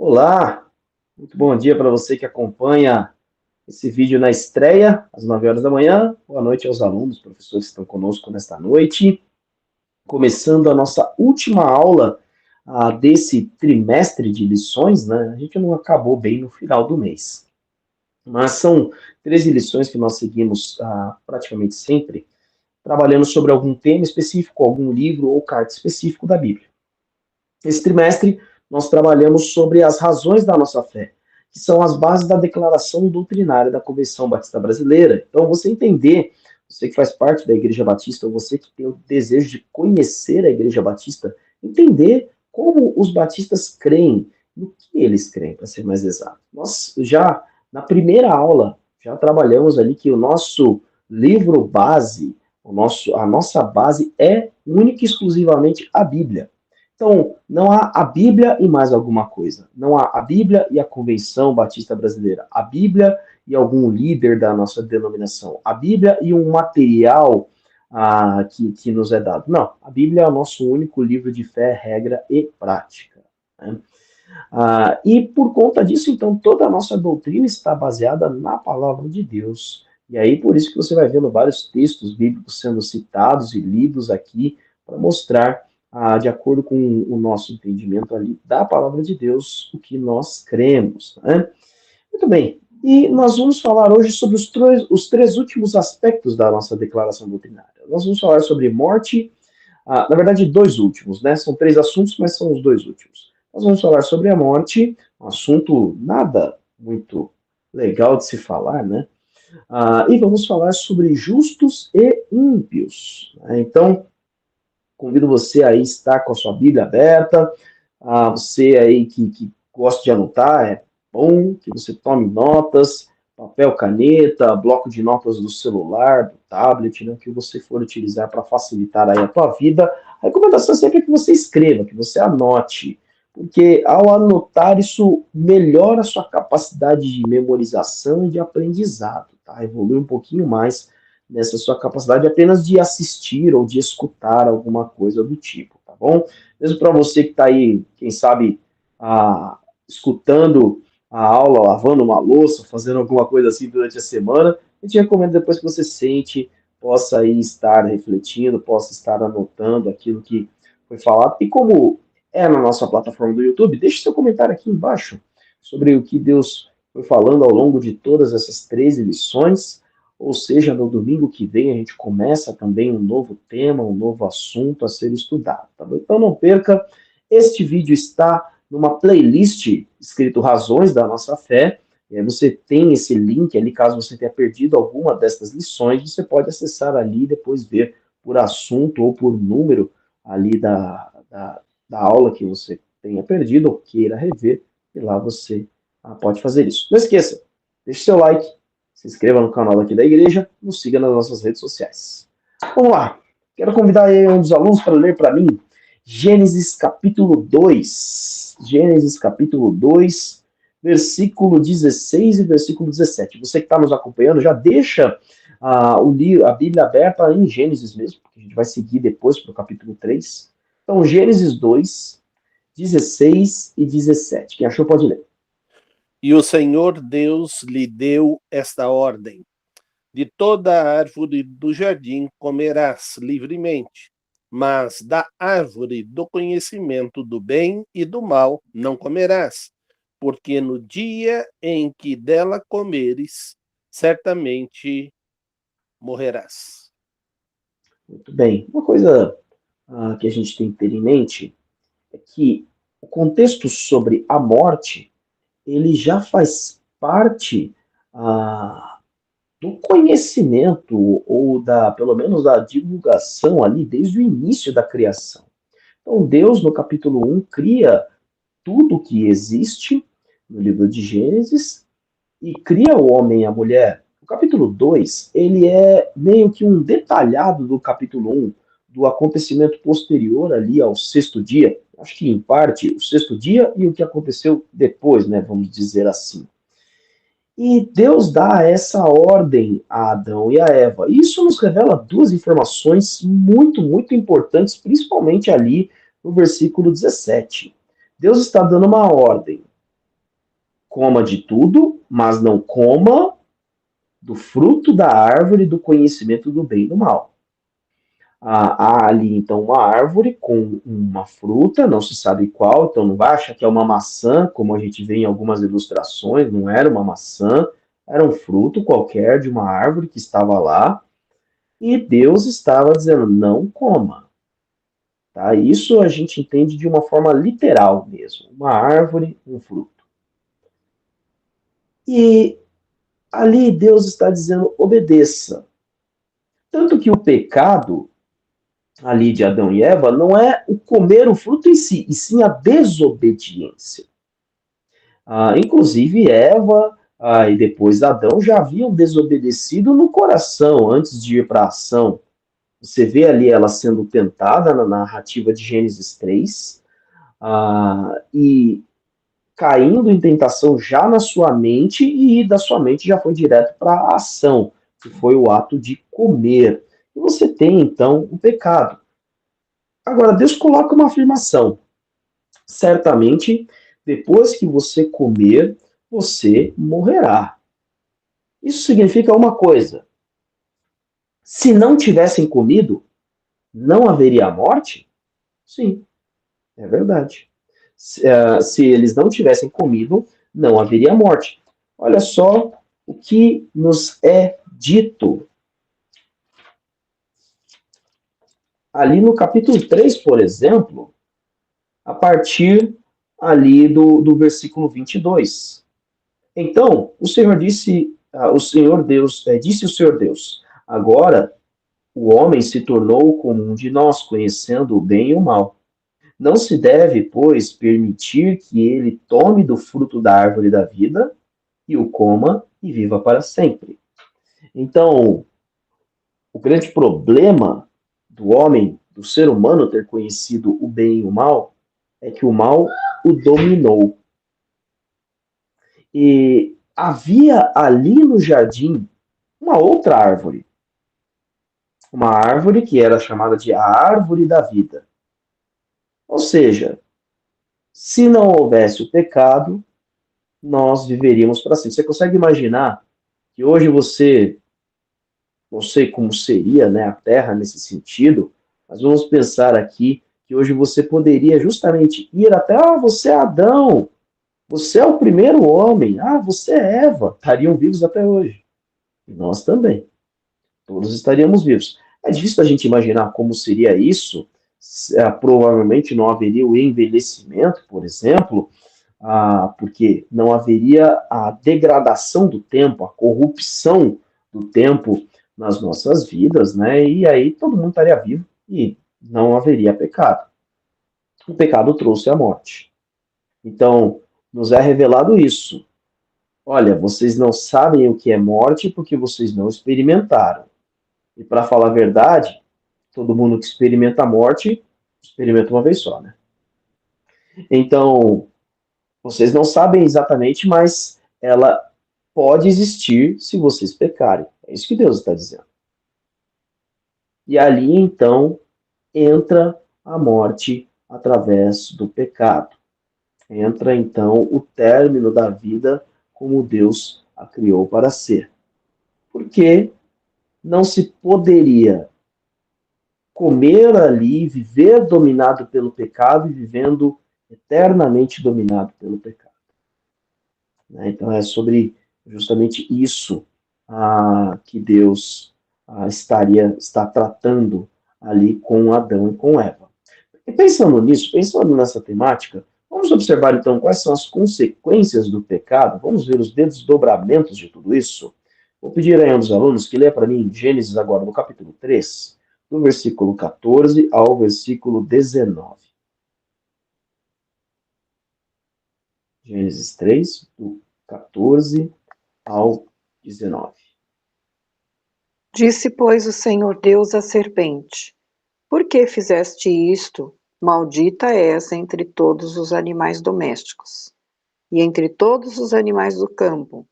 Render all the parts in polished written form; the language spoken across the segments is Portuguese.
Olá, muito bom dia para você que acompanha esse vídeo na estreia, às 9 horas da manhã. Boa noite aos alunos, professores que estão conosco nesta noite. Começando a nossa última aula desse trimestre de lições, né? A gente não acabou bem no final do mês, mas são 13 lições que nós seguimos praticamente sempre, trabalhando sobre algum tema específico, algum livro ou carta específico da Bíblia. Esse trimestre, nós trabalhamos sobre as razões da nossa fé, que são as bases da declaração doutrinária da Convenção Batista Brasileira. Então, você entender, você que faz parte da Igreja Batista, ou você que tem o desejo de conhecer a Igreja Batista, entender como os batistas creem, no que eles creem, para ser mais exato. Nós já, na primeira aula, já trabalhamos ali que o nosso livro base, a nossa base é única e exclusivamente a Bíblia. Então, não há a Bíblia e mais alguma coisa. Não há a Bíblia e a Convenção Batista Brasileira. A Bíblia e algum líder da nossa denominação. A Bíblia e um material que nos é dado. Não, a Bíblia é o nosso único livro de fé, regra e prática. Né? E por conta disso, então, toda a nossa doutrina está baseada na palavra de Deus. E aí, por isso que você vai vendo vários textos bíblicos sendo citados e lidos aqui para mostrar de acordo com o nosso entendimento ali da palavra de Deus, o que nós cremos. Né? Muito bem, e nós vamos falar hoje sobre os três últimos aspectos da nossa declaração doutrinária. Nós vamos falar sobre morte, na verdade, dois últimos, né? São três assuntos, mas são os dois últimos. Nós vamos falar sobre a morte, um assunto nada muito legal de se falar, né? E vamos falar sobre justos e ímpios. Né? Então, convido você aí a estar com a sua Bíblia aberta, você aí que gosta de anotar, é bom que você tome notas, papel, caneta, bloco de notas do celular, do tablet, né, que você for utilizar para facilitar aí a tua vida. A recomendação sempre é que você escreva, que você anote, porque ao anotar isso melhora a sua capacidade de memorização e de aprendizado, tá? Evolui um pouquinho mais nessa sua capacidade apenas de assistir ou de escutar alguma coisa do tipo, tá bom? Mesmo para você que está aí, quem sabe, escutando a aula, lavando uma louça, fazendo alguma coisa assim durante a semana, a gente recomenda depois que você sente, possa aí estar refletindo, possa estar anotando aquilo que foi falado. E como é na nossa plataforma do YouTube, deixe seu comentário aqui embaixo sobre o que Deus foi falando ao longo de todas essas 13 lições. Ou seja, no domingo que vem a gente começa também um novo tema, um novo assunto a ser estudado. Tá bom? Então não perca, este vídeo está numa playlist escrito Razões da Nossa Fé. Você tem esse link ali, caso você tenha perdido alguma dessas lições, você pode acessar ali e depois ver por assunto ou por número ali da aula que você tenha perdido ou queira rever, e lá você pode fazer isso. Não esqueça, deixe seu like, se inscreva no canal aqui da igreja, nos siga nas nossas redes sociais. Vamos lá. Quero convidar aí um dos alunos para ler para mim Gênesis capítulo 2. Gênesis capítulo 2, versículo 16 e versículo 17. Você que está nos acompanhando, já deixa a Bíblia aberta em Gênesis mesmo, porque a gente vai seguir depois para o capítulo 3. Então, Gênesis 2, 16 e 17. Quem achou pode ler. E o Senhor Deus lhe deu esta ordem: de toda a árvore do jardim comerás livremente, mas da árvore do conhecimento do bem e do mal não comerás, porque no dia em que dela comeres, certamente morrerás. Muito bem. Uma coisa que a gente tem que ter em mente é que o contexto sobre a morte ele já faz parte do conhecimento ou pelo menos da divulgação ali desde o início da criação. Então Deus no capítulo 1 cria tudo que existe no livro de Gênesis e cria o homem e a mulher. O capítulo 2, ele é meio que um detalhado do capítulo 1, do acontecimento posterior ali ao sexto dia. Acho que, em parte, o sexto dia e o que aconteceu depois, né, vamos dizer assim. E Deus dá essa ordem a Adão e a Eva. Isso nos revela duas informações muito, muito importantes, principalmente ali no versículo 17. Deus está dando uma ordem. coma de tudo, mas não coma do fruto da árvore do conhecimento do bem e do mal. Há ali, então, uma árvore com uma fruta, não se sabe qual, então não vai achar que é uma maçã, como a gente vê em algumas ilustrações, não era uma maçã, era um fruto qualquer de uma árvore que estava lá, e Deus estava dizendo, não coma. Tá? Isso a gente entende de uma forma literal mesmo, uma árvore, um fruto. E ali Deus está dizendo, obedeça. Tanto que o pecado ali de Adão e Eva não é o comer o fruto em si, e sim a desobediência. Inclusive, Eva e depois Adão já haviam desobedecido no coração antes de ir para a ação. Você vê ali ela sendo tentada na narrativa de Gênesis 3, e caindo em tentação já na sua mente, e da sua mente já foi direto para a ação, que foi o ato de comer. E você tem, então, o pecado. Agora, Deus coloca uma afirmação. Certamente, depois que você comer, você morrerá. Isso significa uma coisa. Se não tivessem comido, não haveria morte? Sim, é verdade. Se eles não tivessem comido, não haveria morte. Olha só o que nos é dito. Ali no capítulo 3, por exemplo, a partir ali do versículo 22. Então, o Senhor disse, o Senhor Deus, disse o Senhor Deus, agora o homem se tornou como um de nós, conhecendo o bem e o mal. Não se deve, pois, permitir que ele tome do fruto da árvore da vida e o coma e viva para sempre. Então, o grande problema do homem, do ser humano ter conhecido o bem e o mal, é que o mal o dominou. E havia ali no jardim uma outra árvore. Uma árvore que era chamada de a árvore da vida. Ou seja, se não houvesse o pecado, nós viveríamos para sempre. Você consegue imaginar que hoje você, não sei como seria, né, a Terra nesse sentido, mas vamos pensar aqui que hoje você poderia justamente ir até, você é Adão, você é o primeiro homem, você é Eva, estariam vivos até hoje. E nós também. Todos estaríamos vivos. É difícil a gente imaginar como seria isso. Provavelmente não haveria o envelhecimento, por exemplo, porque não haveria a degradação do tempo, a corrupção do tempo nas nossas vidas, né? E aí todo mundo estaria vivo e não haveria pecado. O pecado trouxe a morte. Então, nos é revelado isso. Olha, vocês não sabem o que é morte porque vocês não experimentaram. E para falar a verdade, todo mundo que experimenta a morte, experimenta uma vez só, né? Então, vocês não sabem exatamente, mas ela pode existir se vocês pecarem. É isso que Deus está dizendo. E ali, então, entra a morte através do pecado. Entra, então, o término da vida como Deus a criou para ser. Porque não se poderia comer ali, viver dominado pelo pecado e vivendo eternamente dominado pelo pecado. Então é sobre justamente isso que Deus está tratando ali com Adão e com Eva. E pensando nisso, pensando nessa temática, vamos observar então quais são as consequências do pecado, vamos ver os desdobramentos de tudo isso. Vou pedir aí a um dos alunos que lê para mim Gênesis agora no capítulo 3, do versículo 14 ao versículo 19. Gênesis 3, do 14 ao 19. Disse, pois, o Senhor Deus à serpente: Por que fizeste isto? Maldita és entre todos os animais domésticos, e entre todos os animais do campo.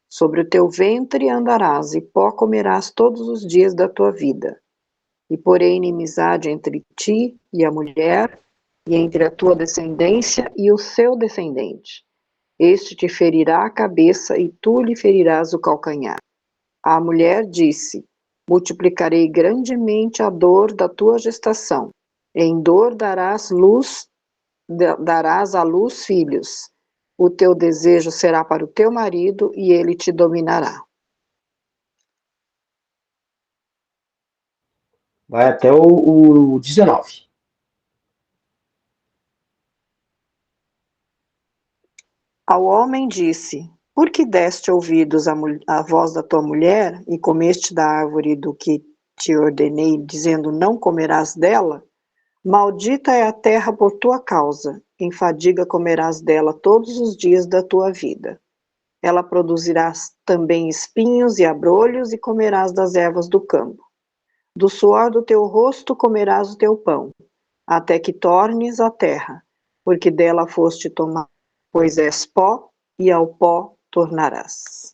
Sobre o teu ventre andarás, e pó comerás todos os dias da tua vida. E porém inimizade entre ti e a mulher, e entre a tua descendência e o seu descendente. Este te ferirá a cabeça e tu lhe ferirás o calcanhar. A mulher disse: multiplicarei grandemente a dor da tua gestação. Em dor darás à luz filhos. O teu desejo será para o teu marido e ele te dominará. Vai até o 19. Ao homem disse: por que deste ouvidos à voz da tua mulher e comeste da árvore do que te ordenei, dizendo: não comerás dela? Maldita é a terra por tua causa, em fadiga comerás dela todos os dias da tua vida. Ela produzirá também espinhos e abrolhos, e comerás das ervas do campo. Do suor do teu rosto comerás o teu pão, até que tornes a terra, porque dela foste tomado, pois és pó, e ao pó tornarás.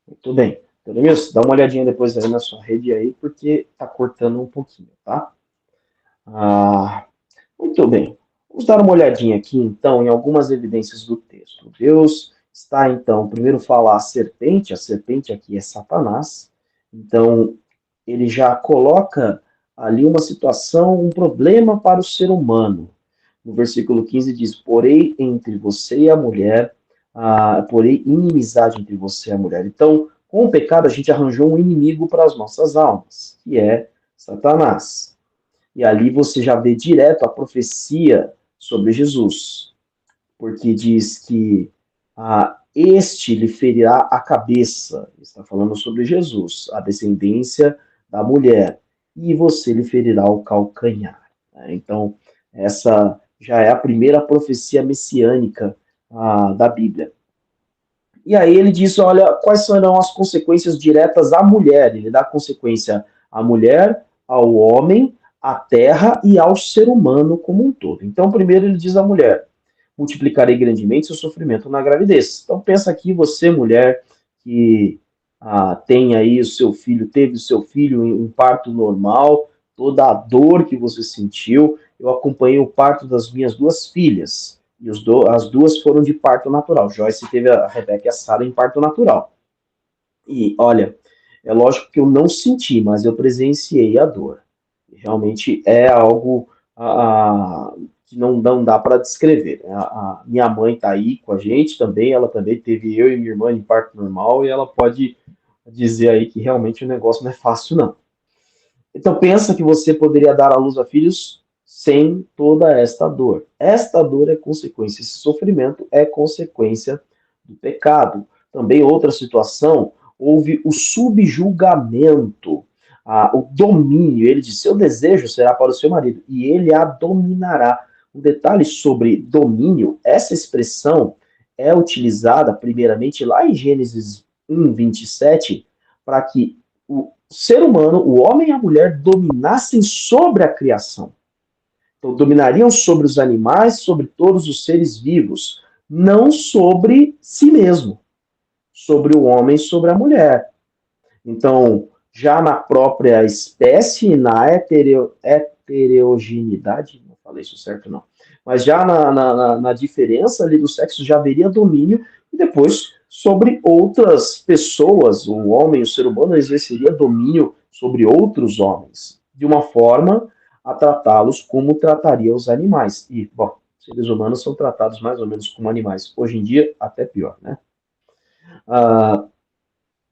Muito bem. Jeremias, dá uma olhadinha depois aí na sua rede aí, porque tá cortando um pouquinho, tá? Muito bem. Vamos dar uma olhadinha aqui, então, em algumas evidências do texto. Deus está, então, primeiro falar a serpente aqui é Satanás. Então, ele já coloca ali uma situação, um problema para o ser humano. No versículo 15 diz: porém, entre você e a mulher, porém, inimizade entre você e a mulher. Então, com o pecado, a gente arranjou um inimigo para as nossas almas, que é Satanás. E ali você já vê direto a profecia sobre Jesus, porque diz que este lhe ferirá a cabeça, está falando sobre Jesus, a descendência da mulher, e você lhe ferirá o calcanhar. Então, essa já é a primeira profecia messiânica da Bíblia. E aí ele diz, olha, quais serão as consequências diretas à mulher? Ele dá consequência à mulher, ao homem, à terra e ao ser humano como um todo. Então, primeiro ele diz à mulher: multiplicarei grandemente seu sofrimento na gravidez. Então, pensa aqui, você, mulher, que tem aí o seu filho, teve o seu filho em parto normal, toda a dor que você sentiu. Eu acompanhei o parto das minhas duas filhas, e as duas foram de parto natural. Joyce teve a Rebeca e a Sara em parto natural. E, olha, é lógico que eu não senti, mas eu presenciei a dor. Realmente é algo que não dá para descrever. A minha mãe está aí com a gente também, ela também teve eu e minha irmã em parto normal, e ela pode dizer aí que realmente o negócio não é fácil, não. Então pensa que você poderia dar à luz a filhos sem toda esta dor. Esta dor é consequência, esse sofrimento é consequência do pecado. Também outra situação, houve o subjugamento, o domínio. Ele diz: seu desejo será para o seu marido e ele a dominará. Um detalhe sobre domínio: essa expressão é utilizada primeiramente lá em Gênesis 1:27, para que o ser humano, o homem e a mulher, dominassem sobre a criação. Então, dominariam sobre os animais, sobre todos os seres vivos, não sobre si mesmo, sobre o homem, sobre a mulher. Então, já na própria espécie, na heterogeneidade, não falei isso certo não, mas já na diferença ali do sexo já haveria domínio, e depois sobre outras pessoas, o homem, o ser humano, exerceria domínio sobre outros homens, de uma forma a tratá-los como trataria os animais. E, bom, seres humanos são tratados mais ou menos como animais. Hoje em dia, até pior, né?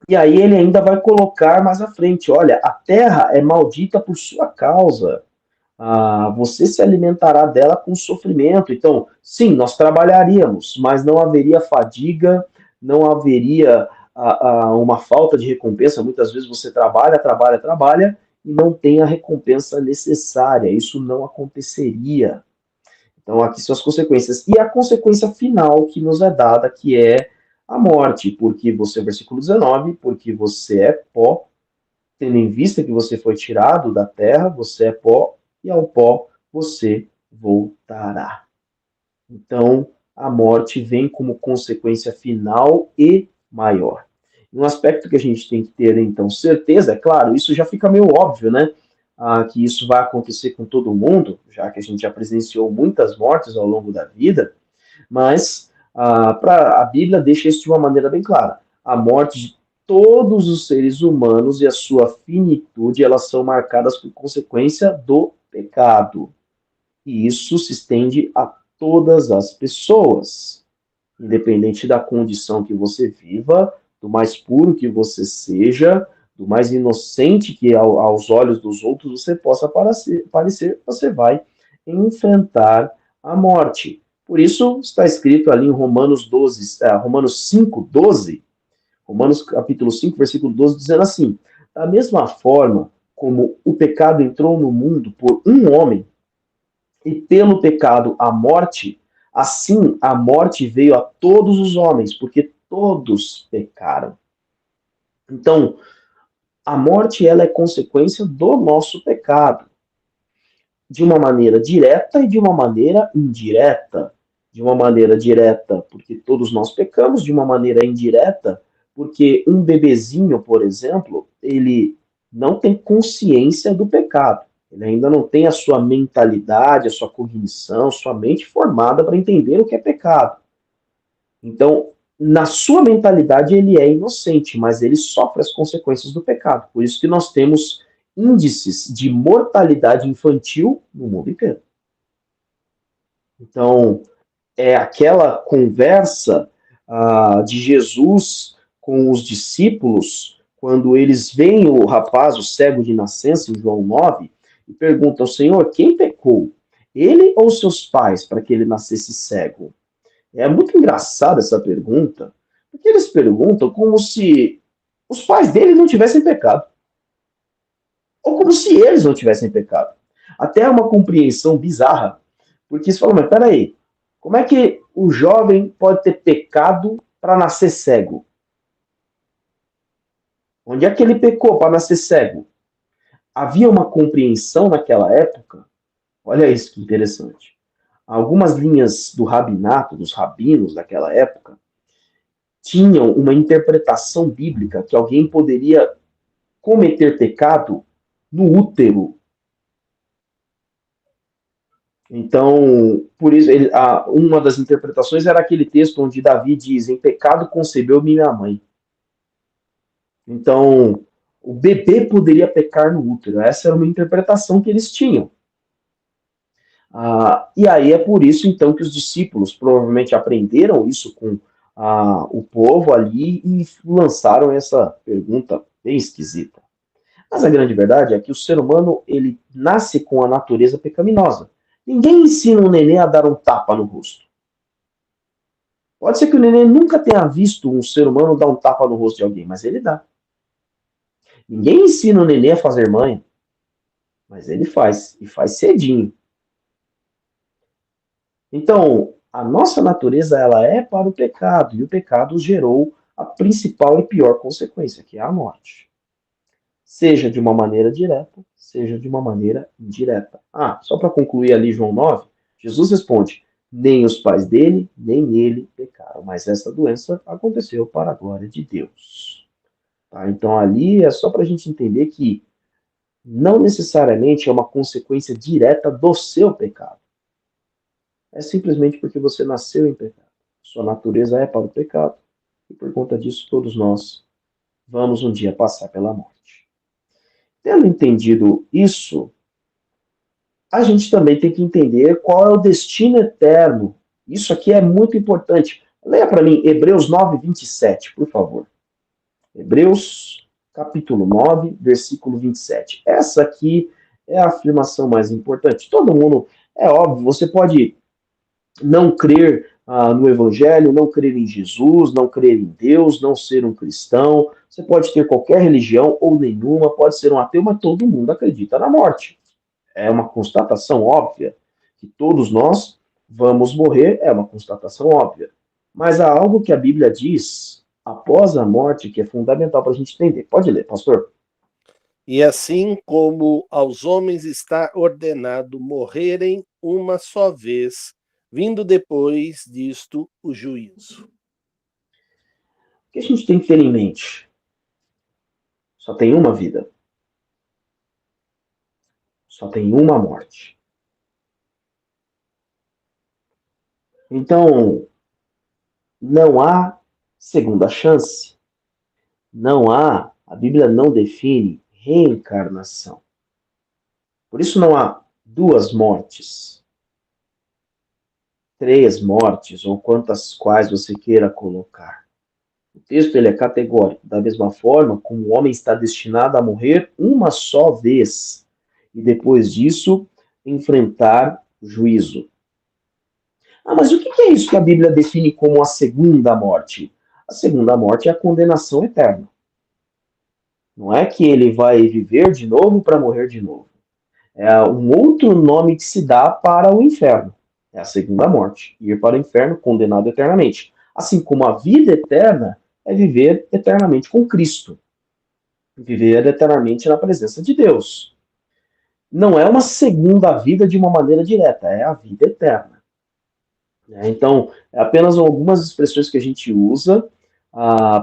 E aí ele ainda vai colocar mais à frente: olha, a terra é maldita por sua causa. Você se alimentará dela com sofrimento. Então, sim, nós trabalharíamos, mas não haveria fadiga, não haveria uma falta de recompensa. Muitas vezes você trabalha e não tem a recompensa necessária. Isso não aconteceria. Então, aqui são as consequências. E a consequência final que nos é dada, que é a morte, porque você, versículo 19, porque você é pó, tendo em vista que você foi tirado da terra, você é pó, e ao pó você voltará. Então, a morte vem como consequência final e maior. Um aspecto que a gente tem que ter, então, certeza, é claro, isso já fica meio óbvio, né? Que isso vai acontecer com todo mundo, já que a gente já presenciou muitas mortes ao longo da vida, Mas a Bíblia deixa isso de uma maneira bem clara. A morte de todos os seres humanos e a sua finitude, elas são marcadas por consequência do pecado. E isso se estende a todas as pessoas, independente da condição que você viva, do mais puro que você seja, do mais inocente que aos olhos dos outros você possa parecer, você vai enfrentar a morte. Por isso está escrito ali em Romanos 12, Romanos 5, 12, Romanos capítulo 5, versículo 12, dizendo assim: da mesma forma como o pecado entrou no mundo por um homem, e pelo pecado a morte, assim a morte veio a todos os homens, porque todos pecaram. Então, a morte ela é consequência do nosso pecado, de uma maneira direta e de uma maneira indireta. De uma maneira direta, porque todos nós pecamos, de uma maneira indireta, porque um bebezinho, por exemplo, ele não tem consciência do pecado. Ele ainda não tem a sua mentalidade, a sua cognição, sua mente formada para entender o que é pecado. Então, na sua mentalidade, ele é inocente, mas ele sofre as consequências do pecado. Por isso que nós temos índices de mortalidade infantil no mundo inteiro. Então, é aquela conversa de Jesus com os discípulos, quando eles veem o rapaz, o cego de nascença, em João 9, e perguntam: Senhor, quem pecou? Ele ou seus pais, para que ele nascesse cego? É muito engraçada essa pergunta, porque eles perguntam como se os pais dele não tivessem pecado, ou como se eles não tivessem pecado. Até é uma compreensão bizarra, porque eles falam: mas peraí, como é que o jovem pode ter pecado para nascer cego? Onde é que ele pecou para nascer cego? Havia uma compreensão naquela época, olha isso que interessante. Algumas linhas do rabinato, dos rabinos daquela época, tinham uma interpretação bíblica que alguém poderia cometer pecado no útero. Então, por isso, uma das interpretações era aquele texto onde Davi diz: em pecado concebeu minha mãe. Então, o bebê poderia pecar no útero. Essa era uma interpretação que eles tinham. E aí é por isso, então, que os discípulos provavelmente aprenderam isso com o povo ali e lançaram essa pergunta bem esquisita. Mas a grande verdade é que o ser humano ele nasce com a natureza pecaminosa. Ninguém ensina um neném a dar um tapa no rosto. Pode ser que o neném nunca tenha visto um ser humano dar um tapa no rosto de alguém, mas ele dá. Ninguém ensina o neném a fazer manha, mas ele faz, e faz cedinho. Então, a nossa natureza ela é para o pecado, e o pecado gerou a principal e pior consequência, que é a morte. Seja de uma maneira direta, seja de uma maneira indireta. Só para concluir ali João 9, Jesus responde: nem os pais dele, nem ele pecaram, mas essa doença aconteceu para a glória de Deus. Tá? Então ali é só para a gente entender que não necessariamente é uma consequência direta do seu pecado. É simplesmente porque você nasceu em pecado. Sua natureza é para o pecado. E por conta disso, todos nós vamos um dia passar pela morte. Tendo entendido isso, a gente também tem que entender qual é o destino eterno. Isso aqui é muito importante. Leia para mim Hebreus 9, 27, por favor. Hebreus, capítulo 9, versículo 27. Essa aqui é a afirmação mais importante. Todo mundo, é óbvio, você pode não crer no Evangelho, não crer em Jesus, não crer em Deus, não ser um cristão. Você pode ter qualquer religião ou nenhuma, pode ser um ateu, mas todo mundo acredita na morte. É uma constatação óbvia que todos nós vamos morrer, é uma constatação óbvia. Mas há algo que a Bíblia diz após a morte que é fundamental para a gente entender. Pode ler, pastor. E assim como aos homens está ordenado morrerem uma só vez, vindo depois disto o juízo. O que a gente tem que ter em mente? Só tem uma vida. Só tem uma morte. Então, não há segunda chance. A Bíblia não define reencarnação. Por isso não há duas mortes, três mortes, ou quantas quais você queira colocar. O texto ele é categórico, da mesma forma como o homem está destinado a morrer uma só vez, e depois disso, enfrentar o juízo. Mas o que é isso que a Bíblia define como a segunda morte? A segunda morte é a condenação eterna. Não é que ele vai viver de novo para morrer de novo. É um outro nome que se dá para o inferno. É a segunda morte. Ir para o inferno condenado eternamente. Assim como a vida eterna é viver eternamente com Cristo. Viver eternamente na presença de Deus. Não é uma segunda vida de uma maneira direta, é a vida eterna. Então, é apenas algumas expressões que a gente usa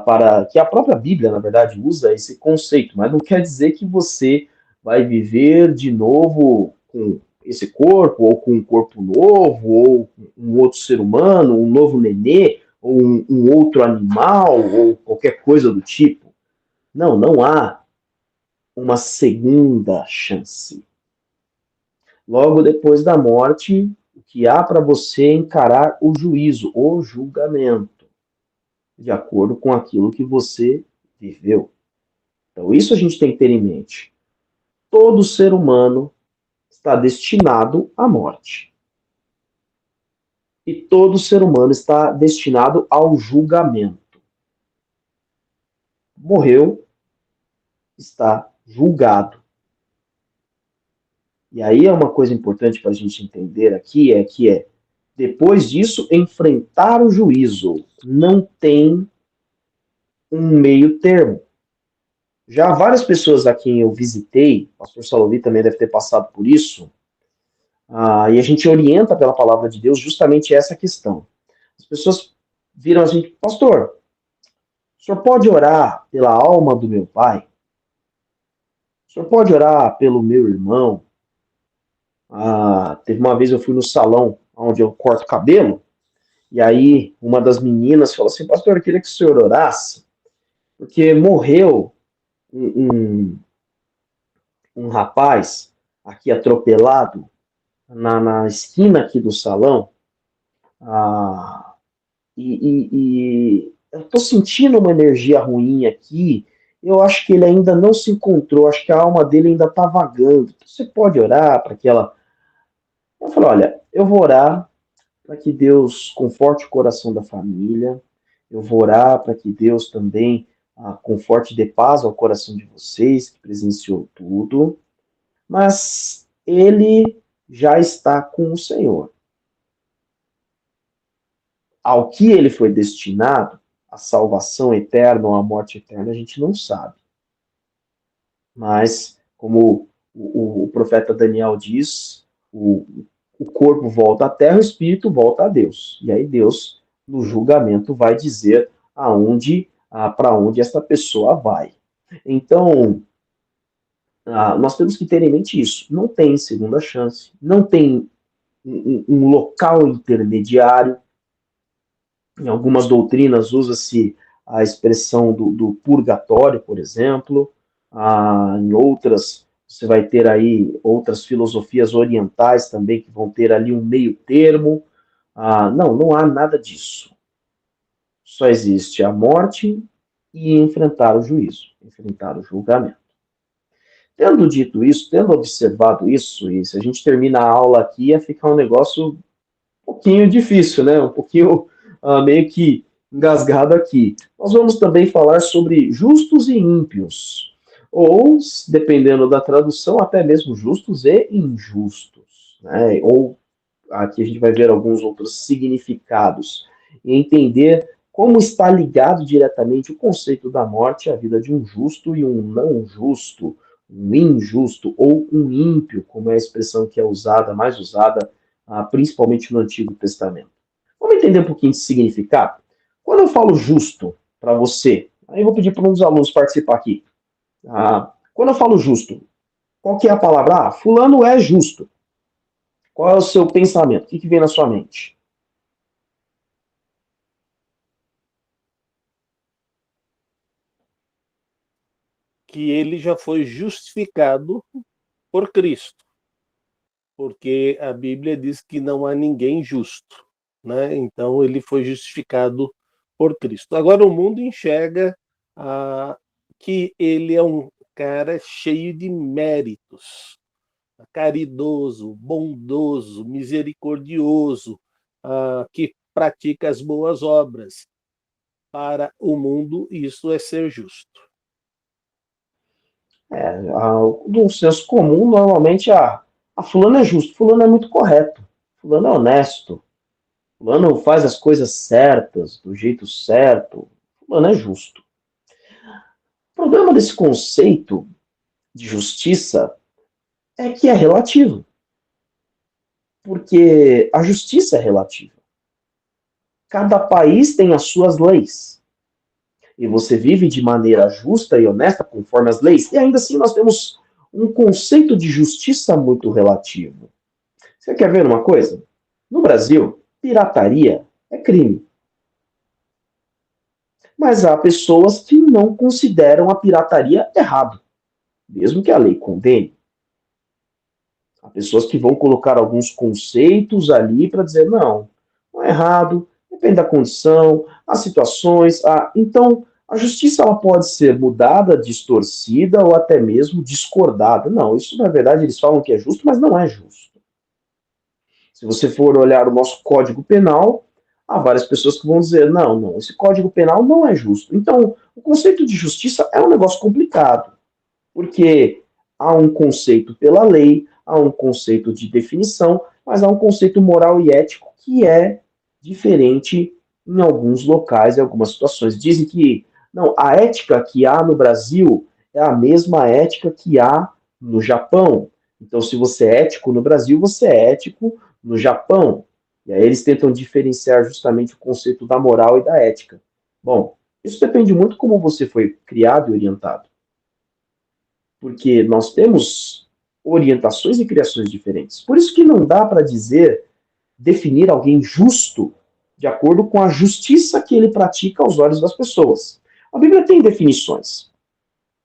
para que a própria Bíblia, na verdade, usa esse conceito, mas não quer dizer que você vai viver de novo com esse corpo, ou com um corpo novo, ou um outro ser humano, um novo nenê, ou um outro animal, ou qualquer coisa do tipo. Não, não há uma segunda chance. Logo depois da morte, o que há para você encarar o juízo, o julgamento, de acordo com aquilo que você viveu. Então, isso a gente tem que ter em mente. Todo ser humano está destinado à morte. E todo ser humano está destinado ao julgamento. Morreu, está julgado. E aí é uma coisa importante para a gente entender aqui, depois disso, enfrentar o juízo. Não tem um meio termo. Já várias pessoas a quem eu visitei, o pastor Salovi também deve ter passado por isso, e a gente orienta pela palavra de Deus justamente essa questão. As pessoas viram assim, pastor, o senhor pode orar pela alma do meu pai? O senhor pode orar pelo meu irmão? Teve uma vez eu fui no salão onde eu corto cabelo, e aí uma das meninas falou assim, pastor, eu queria que o senhor orasse, porque morreu um rapaz aqui atropelado na esquina aqui do salão, e eu estou sentindo uma energia ruim aqui, eu acho que ele ainda não se encontrou, acho que a alma dele ainda está vagando. Você pode orar para que ela... Eu falei, olha, eu vou orar para que Deus conforte o coração da família, eu vou orar para que Deus também conforte e dê paz ao coração de vocês, que presenciou tudo, mas ele já está com o Senhor. Ao que ele foi destinado, a salvação eterna ou a morte eterna, a gente não sabe. Mas, como o profeta Daniel diz, o corpo volta à terra, o espírito volta a Deus. E aí Deus, no julgamento, vai dizer para onde essa pessoa vai. Então, nós temos que ter em mente isso. Não tem segunda chance, não tem um local intermediário. Em algumas doutrinas usa-se a expressão do purgatório, por exemplo. Em outras, você vai ter aí outras filosofias orientais também que vão ter ali um meio termo. Não há nada disso. Só existe a morte e enfrentar o juízo, enfrentar o julgamento. Tendo dito isso, tendo observado isso, e se a gente termina a aula aqui, ia ficar um negócio um pouquinho difícil, né? Um pouquinho meio que engasgado aqui. Nós vamos também falar sobre justos e ímpios, ou, dependendo da tradução, até mesmo justos e injustos, né? Ou aqui a gente vai ver alguns outros significados e entender como está ligado diretamente o conceito da morte à vida de um justo e um não justo, um injusto ou um ímpio, como é a expressão que é usada, mais usada, principalmente no Antigo Testamento. Vamos entender um pouquinho de significado? Quando eu falo justo para você, aí eu vou pedir para um dos alunos participar aqui. Quando eu falo justo, qual que é a palavra? Fulano é justo. Qual é o seu pensamento? O que vem na sua mente? que ele já foi justificado por Cristo, porque a Bíblia diz que não há ninguém justo, né? Então ele foi justificado por Cristo. Agora o mundo enxerga que ele é um cara cheio de méritos, caridoso, bondoso, misericordioso, que pratica as boas obras. Para o mundo, isso é ser justo. No senso comum, normalmente, fulano é justo, fulano é muito correto, fulano é honesto, fulano faz as coisas certas, do jeito certo, fulano é justo. O problema desse conceito de justiça é que é relativo. Porque a justiça é relativa. Cada país tem as suas leis. E você vive de maneira justa e honesta conforme as leis. E ainda assim nós temos um conceito de justiça muito relativo. Você quer ver uma coisa? No Brasil, pirataria é crime. Mas há pessoas que não consideram a pirataria errado, mesmo que a lei condene. Há pessoas que vão colocar alguns conceitos ali para dizer, não é errado, depende da condição, as situações. Então, a justiça ela pode ser mudada, distorcida ou até mesmo discordada. Não, isso na verdade eles falam que é justo, mas não é justo. Se você for olhar o nosso Código Penal, há várias pessoas que vão dizer, não, esse Código Penal não é justo. Então, o conceito de justiça é um negócio complicado, porque há um conceito pela lei, há um conceito de definição, mas há um conceito moral e ético que é diferente em alguns locais, em algumas situações. Dizem que não, a ética que há no Brasil é a mesma ética que há no Japão. Então, se você é ético no Brasil, você é ético no Japão. E aí eles tentam diferenciar justamente o conceito da moral e da ética. Bom, isso depende muito como você foi criado e orientado. Porque nós temos orientações e criações diferentes. Por isso que não dá para definir alguém justo de acordo com a justiça que ele pratica aos olhos das pessoas. A Bíblia tem definições.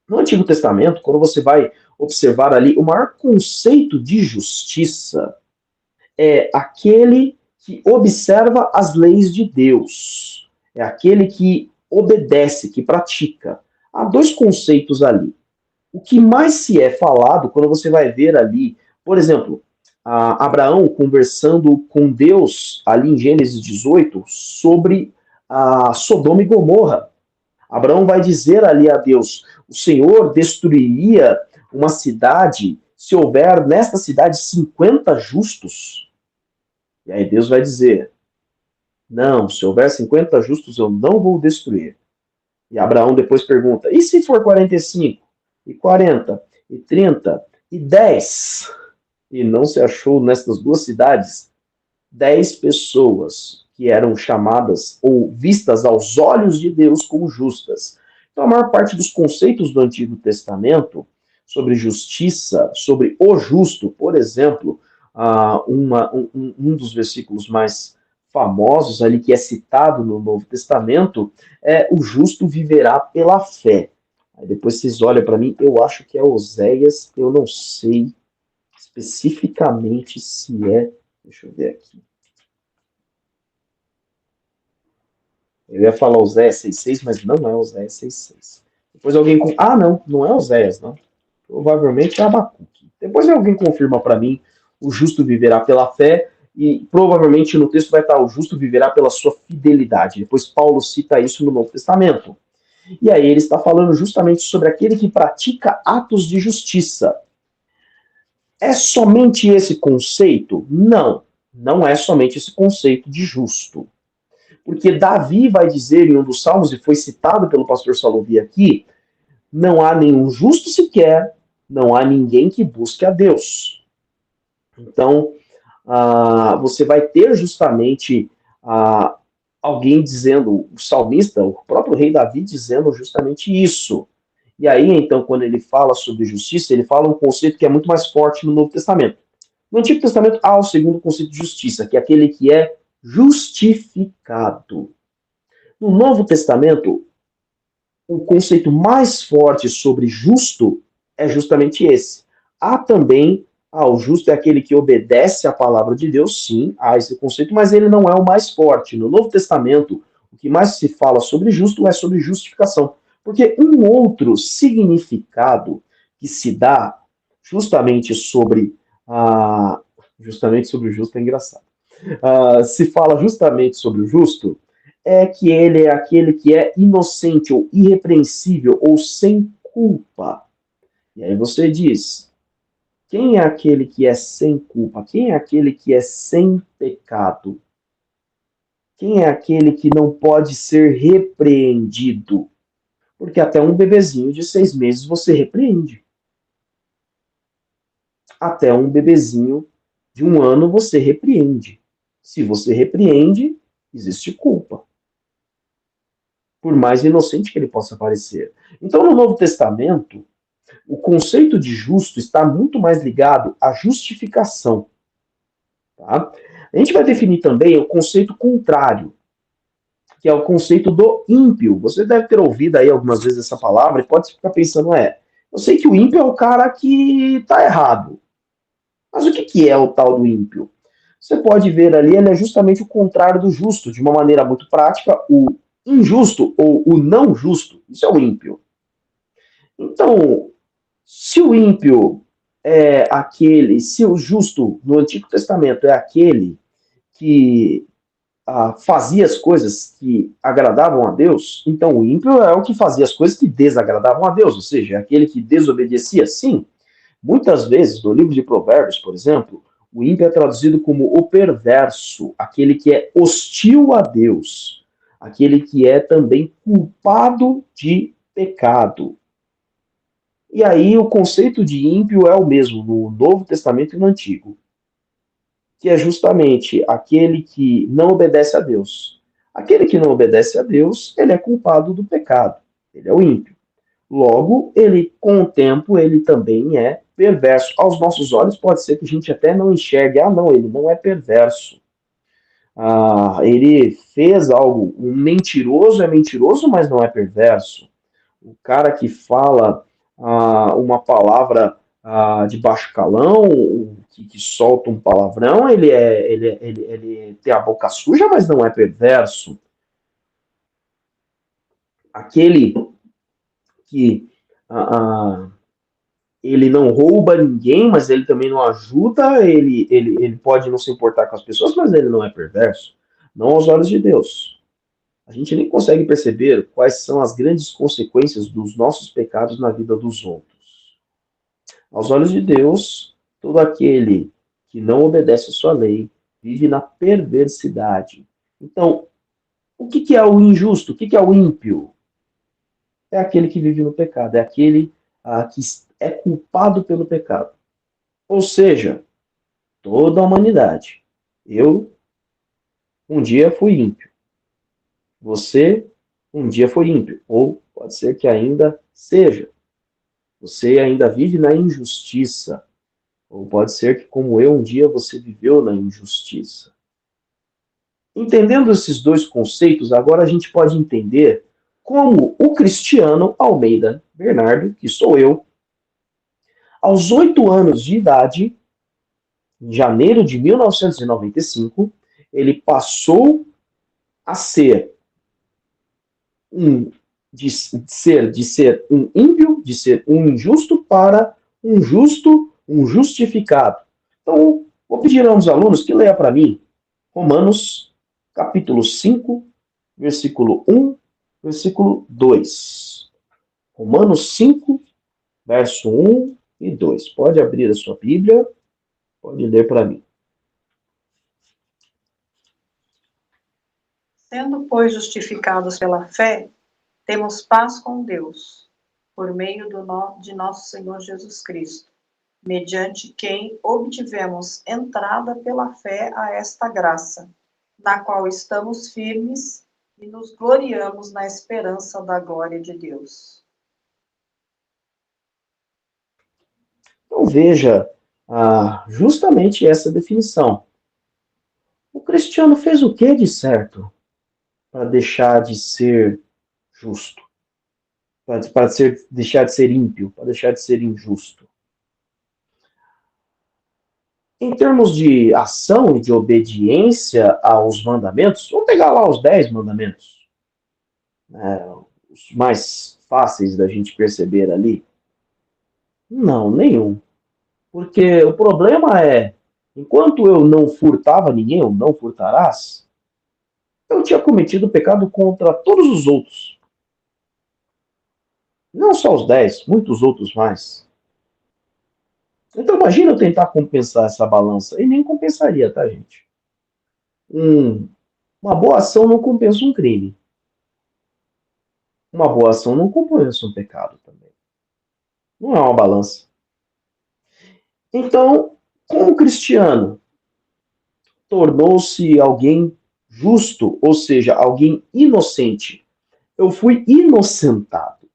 No Antigo Testamento, quando você vai observar ali, o maior conceito de justiça é aquele que observa as leis de Deus. É aquele que obedece, que pratica. Há dois conceitos ali. O que mais se é falado, quando você vai ver ali, por exemplo, Abraão conversando com Deus, ali em Gênesis 18, sobre Sodoma e Gomorra. Abraão vai dizer ali a Deus, o Senhor destruiria uma cidade se houver nesta cidade 50 justos. E aí Deus vai dizer, não, se houver 50 justos eu não vou destruir. E Abraão depois pergunta, e se for 45? E 40, e 30, e 10. E não se achou nestas duas cidades 10 pessoas que eram chamadas ou vistas aos olhos de Deus como justas. Então, a maior parte dos conceitos do Antigo Testamento sobre justiça, sobre o justo, por exemplo, um dos versículos mais famosos ali que é citado no Novo Testamento é o justo viverá pela fé. Aí depois vocês olham para mim, eu acho que é Oséias, eu não sei especificamente se é. Deixa eu ver aqui. Eu ia falar Oséias 6,6, mas não é Oséias 6,6. Depois alguém. Não é Oséias, não. Provavelmente é Abacuque. Depois alguém confirma para mim: o justo viverá pela fé, e provavelmente no texto vai estar: o justo viverá pela sua fidelidade. Depois Paulo cita isso no Novo Testamento. E aí ele está falando justamente sobre aquele que pratica atos de justiça. É somente esse conceito? Não, não é somente esse conceito de justo. Porque Davi vai dizer em um dos salmos, e foi citado pelo pastor Salovi aqui, não há nenhum justo sequer, não há ninguém que busque a Deus. Então, você vai ter justamente alguém dizendo, o salmista, o próprio rei Davi dizendo justamente isso. E aí, então, quando ele fala sobre justiça, ele fala um conceito que é muito mais forte no Novo Testamento. No Antigo Testamento há o segundo conceito de justiça, que é aquele que é justificado. No Novo Testamento, o conceito mais forte sobre justo é justamente esse. Há também, o justo é aquele que obedece à palavra de Deus, sim, há esse conceito, mas ele não é o mais forte. No Novo Testamento, o que mais se fala sobre justo é sobre justificação. Porque um outro significado que se dá justamente sobre o justo é engraçado. Se fala justamente sobre o justo, é que ele é aquele que é inocente ou irrepreensível ou sem culpa. E aí você diz, quem é aquele que é sem culpa? Quem é aquele que é sem pecado? Quem é aquele que não pode ser repreendido? Porque até um bebezinho de 6 meses você repreende. Até um bebezinho de 1 ano você repreende. Se você repreende, existe culpa. Por mais inocente que ele possa parecer. Então, no Novo Testamento, o conceito de justo está muito mais ligado à justificação. Tá? A gente vai definir também o conceito contrário, que é o conceito do ímpio. Você deve ter ouvido aí algumas vezes essa palavra e pode ficar pensando, eu sei que o ímpio é o cara que está errado. Mas o que é o tal do ímpio? Você pode ver ali, ele é justamente o contrário do justo. De uma maneira muito prática, o injusto ou o não justo, isso é o ímpio. Então, se o ímpio se o justo no Antigo Testamento é aquele que fazia as coisas que agradavam a Deus, então o ímpio é o que fazia as coisas que desagradavam a Deus, ou seja, é aquele que desobedecia. Sim, muitas vezes, no livro de Provérbios, por exemplo, o ímpio é traduzido como o perverso, aquele que é hostil a Deus, aquele que é também culpado de pecado. E aí o conceito de ímpio é o mesmo no Novo Testamento e no Antigo, que é justamente aquele que não obedece a Deus. Aquele que não obedece a Deus, ele é culpado do pecado, ele é o ímpio. Logo, ele, com o tempo, ele também é perverso. Aos nossos olhos, pode ser que a gente até não enxergue, não, ele não é perverso. Ele fez algo, um mentiroso é mentiroso, mas não é perverso. O cara que fala uma palavra de baixo calão, que solta um palavrão, ele tem a boca suja, mas não é perverso. Aquele que ele não rouba ninguém, mas ele também não ajuda, ele pode não se importar com as pessoas, mas ele não é perverso. Não aos olhos de Deus. A gente nem consegue perceber quais são as grandes consequências dos nossos pecados na vida dos outros. Aos olhos de Deus, todo aquele que não obedece a sua lei vive na perversidade. Então, o que é o injusto? O que é o ímpio? É aquele que vive no pecado, é aquele que é culpado pelo pecado. Ou seja, toda a humanidade. Eu, um dia fui ímpio. Você, um dia foi ímpio. Ou pode ser que ainda seja. Você ainda vive na injustiça. Ou pode ser que, como eu, um dia você viveu na injustiça. Entendendo esses dois conceitos, agora a gente pode entender como o Cristiano Almeida Bernardo, que sou eu, aos 8 anos de idade, em janeiro de 1995, ele passou a ser de ser um ímpio, de ser um injusto, para um justo, um justificado. Então, vou pedir aos alunos que leia para mim Romanos, capítulo 5, versículo 1, versículo 2. Romanos 5, verso 1 e 2. Pode abrir a sua Bíblia, pode ler para mim. Sendo, pois, justificados pela fé, temos paz com Deus, por meio de nosso Senhor Jesus Cristo, mediante quem obtivemos entrada pela fé a esta graça, na qual estamos firmes e nos gloriamos na esperança da glória de Deus. Então veja justamente essa definição. O cristiano fez o que de certo para deixar de ser justo? para deixar de ser ímpio, para deixar de ser injusto. Em termos de ação e de obediência aos mandamentos, vamos pegar lá os 10 mandamentos, né, os mais fáceis da gente perceber ali. Não, nenhum. Porque o problema é, enquanto eu não furtava ninguém, ou não furtarás, eu tinha cometido pecado contra todos os outros. Não só os 10, muitos outros mais. Então imagina eu tentar compensar essa balança. E nem compensaria, tá, gente? Uma boa ação não compensa um crime. Uma boa ação não compensa um pecado também. Não é uma balança. Então, como cristiano, tornou-se alguém justo, ou seja, alguém inocente. Eu fui inocentado.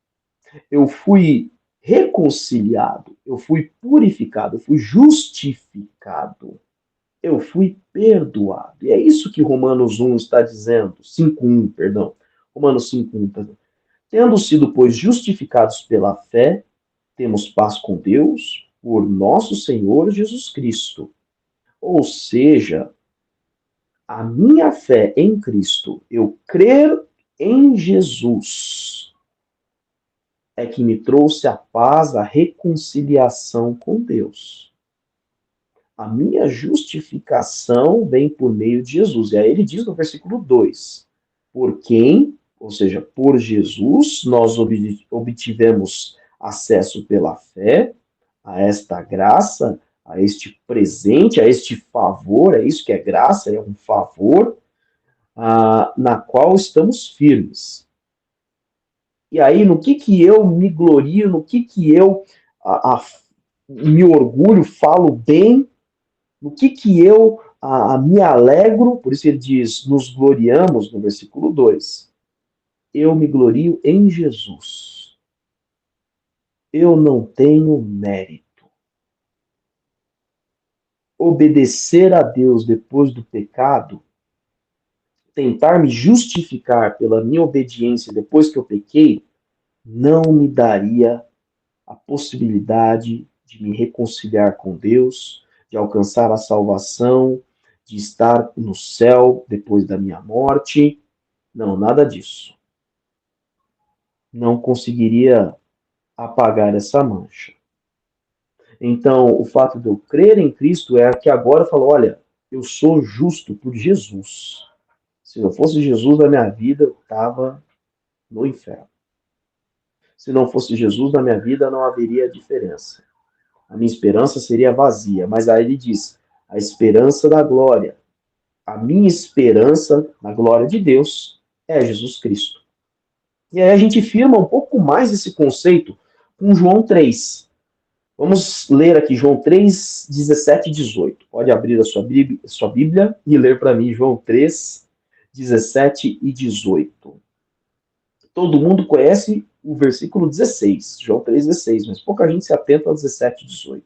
Eu fui reconciliado. Eu fui purificado. Eu fui justificado. Eu fui perdoado. E é isso que Romanos 1 está dizendo. 5:1, perdão. Romanos 5:1 está dizendo. Tendo sido, pois, justificados pela fé, temos paz com Deus por nosso Senhor Jesus Cristo. Ou seja, a minha fé em Cristo, eu crer em Jesus, é que me trouxe a paz, a reconciliação com Deus. A minha justificação vem por meio de Jesus. E aí ele diz no versículo 2: por quem, ou seja, por Jesus, nós obtivemos acesso pela fé a esta graça, a este presente, a este favor, é isso que é graça, é um favor, na qual estamos firmes. E aí, no que eu me glorio, no que eu me orgulho, falo bem, no que eu me alegro, por isso ele diz, nos gloriamos, no versículo 2. Eu me glorio em Jesus. Eu não tenho mérito. Obedecer a Deus depois do pecado, tentar me justificar pela minha obediência depois que eu pequei, não me daria a possibilidade de me reconciliar com Deus, de alcançar a salvação, de estar no céu depois da minha morte. Não, nada disso. Não conseguiria apagar essa mancha. Então, o fato de eu crer em Cristo é que agora eu falo, olha, eu sou justo por Jesus. Se não fosse Jesus na minha vida, eu estava no inferno. Se não fosse Jesus na minha vida, não haveria diferença. A minha esperança seria vazia. Mas aí ele diz, a esperança da glória. A minha esperança na glória de Deus é Jesus Cristo. E aí a gente firma um pouco mais esse conceito com João 3. Vamos ler aqui João 3, 17 e 18. Pode abrir a sua Bíblia e ler para mim João 3, 17 e 18. Todo mundo conhece o versículo 16, João 3, 16, mas pouca gente se atenta ao 17 e 18.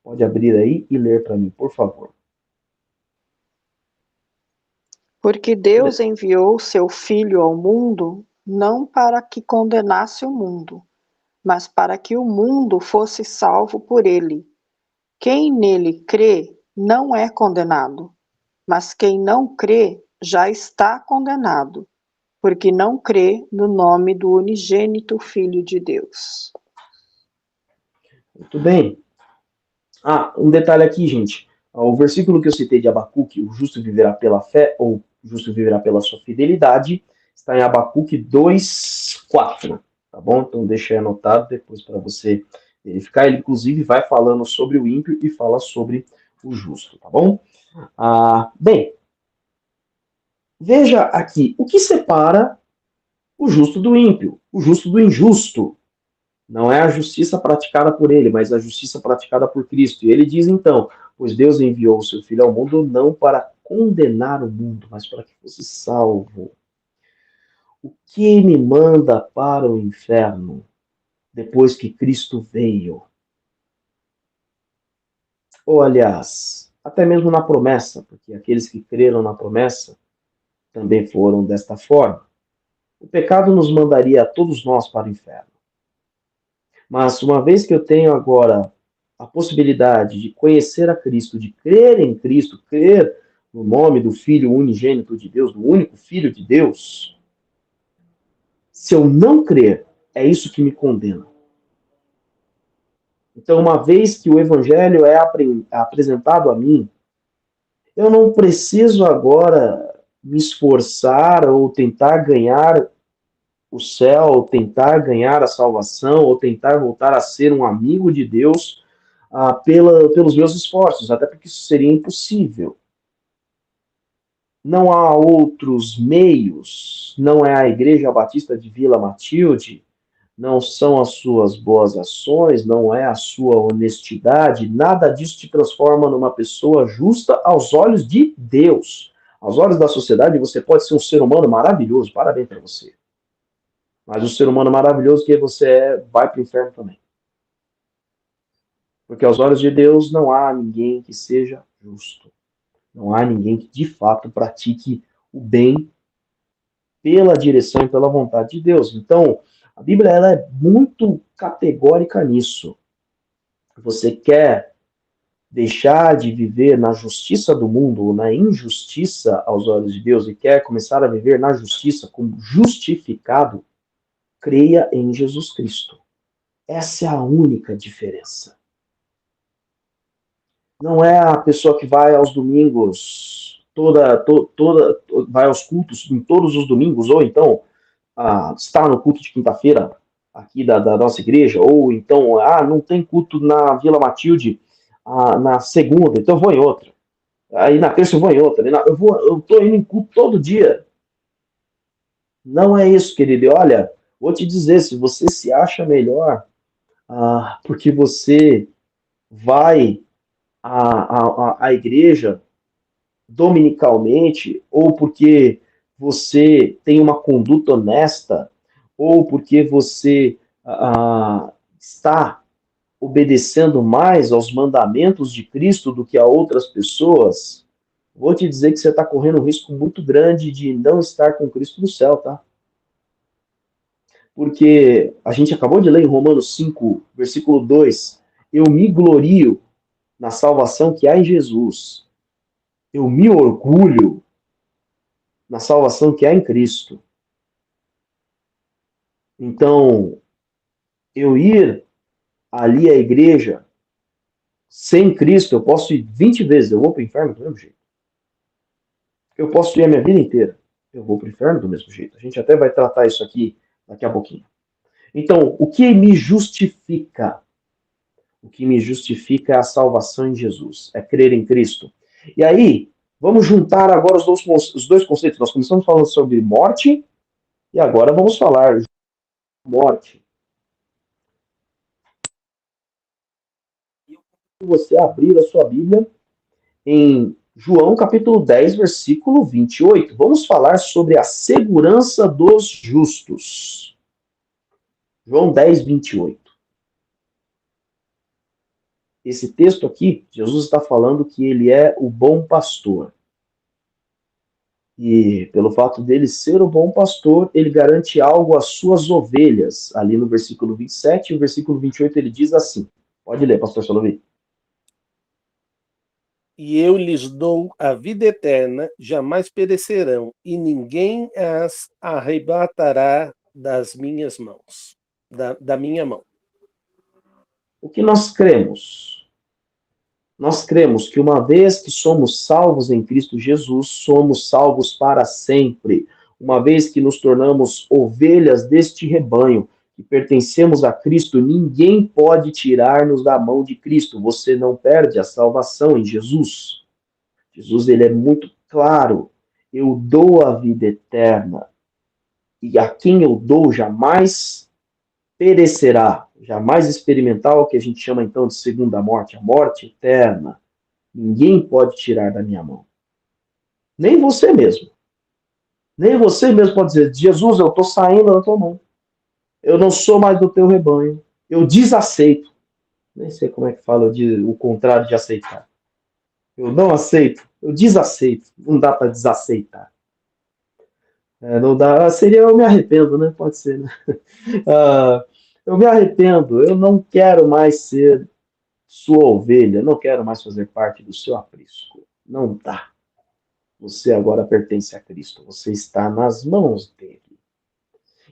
Pode abrir aí e ler para mim, por favor. Porque Deus enviou seu Filho ao mundo, não para que condenasse o mundo, mas para que o mundo fosse salvo por ele. Quem nele crê não é condenado, mas quem não crê já está condenado, porque não crê no nome do unigênito Filho de Deus. Muito bem. Um detalhe aqui, gente. O versículo que eu citei de Abacuque, o justo viverá pela fé, ou o justo viverá pela sua fidelidade, está em Abacuque 2:4, tá bom? Então deixa aí anotado depois para você verificar. Ele, inclusive, vai falando sobre o ímpio e fala sobre o justo, tá bom? Bem, veja aqui, o que separa o justo do ímpio, o justo do injusto? Não é a justiça praticada por ele, mas a justiça praticada por Cristo. E ele diz então, pois Deus enviou o seu Filho ao mundo não para condenar o mundo, mas para que fosse salvo. O que me manda para o inferno depois que Cristo veio? Ou, aliás, até mesmo na promessa, porque aqueles que creram na promessa também foram desta forma. o pecado nos mandaria a todos nós para o inferno. Mas uma vez que eu tenho agora a possibilidade de conhecer a Cristo, de crer em Cristo, crer no nome do Filho unigênito de Deus, do único Filho de Deus, se eu não crer, é isso que me condena. Então, uma vez que o Evangelho é apresentado a mim, eu não preciso agora me esforçar ou tentar ganhar o céu, ou tentar ganhar a salvação, ou tentar voltar a ser um amigo de Deus pelos meus esforços, até porque isso seria impossível. Não há outros meios, não é a Igreja Batista de Vila Matilde, não são as suas boas ações, não é a sua honestidade, nada disso te transforma numa pessoa justa aos olhos de Deus. Aos olhos da sociedade, você pode ser um ser humano maravilhoso, parabéns para você. Mas o ser humano maravilhoso que você é, vai para o inferno também. Porque aos olhos de Deus não há ninguém que seja justo. Não há ninguém que de fato pratique o bem pela direção e pela vontade de Deus. Então, a Bíblia ela é muito categórica nisso. Você quer deixar de viver na justiça do mundo ou na injustiça aos olhos de Deus e quer começar a viver na justiça como justificado, creia em Jesus Cristo. Essa é a única diferença. Não é a pessoa que vai aos domingos, vai aos cultos em todos os domingos, ou então está no culto de quinta-feira aqui da nossa igreja, ou então, não tem culto na Vila Matilde na segunda, então eu vou em outra. Aí na terça eu vou em outra. Eu estou indo em culto todo dia. Não é isso, querido. E olha, vou te dizer, se você se acha melhor, porque você vai à igreja dominicalmente, ou porque você tem uma conduta honesta, ou porque você está obedecendo mais aos mandamentos de Cristo do que a outras pessoas, vou te dizer que você está correndo um risco muito grande de não estar com Cristo no céu, tá? Porque a gente acabou de ler em Romanos 5, versículo 2, eu me glorio na salvação que há em Jesus. Eu me orgulho na salvação que há em Cristo. Então, eu ir ali à igreja sem Cristo, eu posso ir 20 vezes, eu vou para o inferno do mesmo jeito. Eu posso ir a minha vida inteira, eu vou para o inferno do mesmo jeito. A gente até vai tratar isso aqui daqui a pouquinho. Então, o que me justifica? O que me justifica é a salvação em Jesus, é crer em Cristo. E aí, vamos juntar agora os dois conceitos. Nós começamos falando sobre morte, e agora vamos falar de morte. Você abrir a sua Bíblia em João capítulo 10, versículo 28. Vamos falar sobre a segurança dos justos. João 10, 28. Esse texto aqui, Jesus está falando que ele é o bom pastor. E pelo fato dele ser o bom pastor, ele garante algo às suas ovelhas. Ali no versículo 27 e o versículo 28 ele diz assim. Pode ler, pastor Salovi. E eu lhes dou a vida eterna, jamais perecerão, e ninguém as arrebatará das minhas mãos, da minha mão. O que nós cremos? Nós cremos que uma vez que somos salvos em Cristo Jesus, somos salvos para sempre. Uma vez que nos tornamos ovelhas deste rebanho, que pertencemos a Cristo, ninguém pode tirar-nos da mão de Cristo. Você não perde a salvação em Jesus. Jesus, ele é muito claro. Eu dou a vida eterna. E a quem eu dou jamais perecerá. Jamais experimentar o que a gente chama então de segunda morte, a morte eterna. Ninguém pode tirar da minha mão. Nem você mesmo. Nem você mesmo pode dizer, Jesus, eu estou saindo da tua mão. Eu não sou mais do teu rebanho. Eu desaceito. Nem sei como é que fala o contrário de aceitar. Eu não aceito. Eu desaceito. Não dá para desaceitar. Não dá, seria eu me arrependo, né? Pode ser, né? Ah, eu me arrependo, eu não quero mais ser sua ovelha, não quero mais fazer parte do seu aprisco. Não dá. Você agora pertence a Cristo, você está nas mãos dele.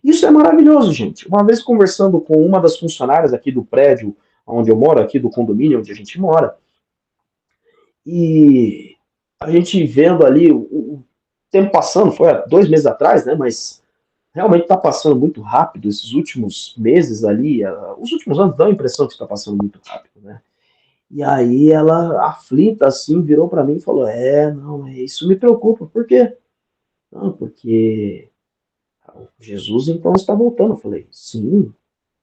Isso é maravilhoso, gente. Uma vez conversando com uma das funcionárias aqui do prédio onde eu moro, aqui do condomínio onde a gente mora, e a gente vendo ali o tempo passando, foi há 2 meses atrás, né? Mas realmente está passando muito rápido esses últimos meses ali, os últimos anos dão a impressão que está passando muito rápido, né? E aí ela, aflita assim, virou para mim e falou: não, isso me preocupa. Por quê? Não, porque Jesus então está voltando. Eu falei: sim,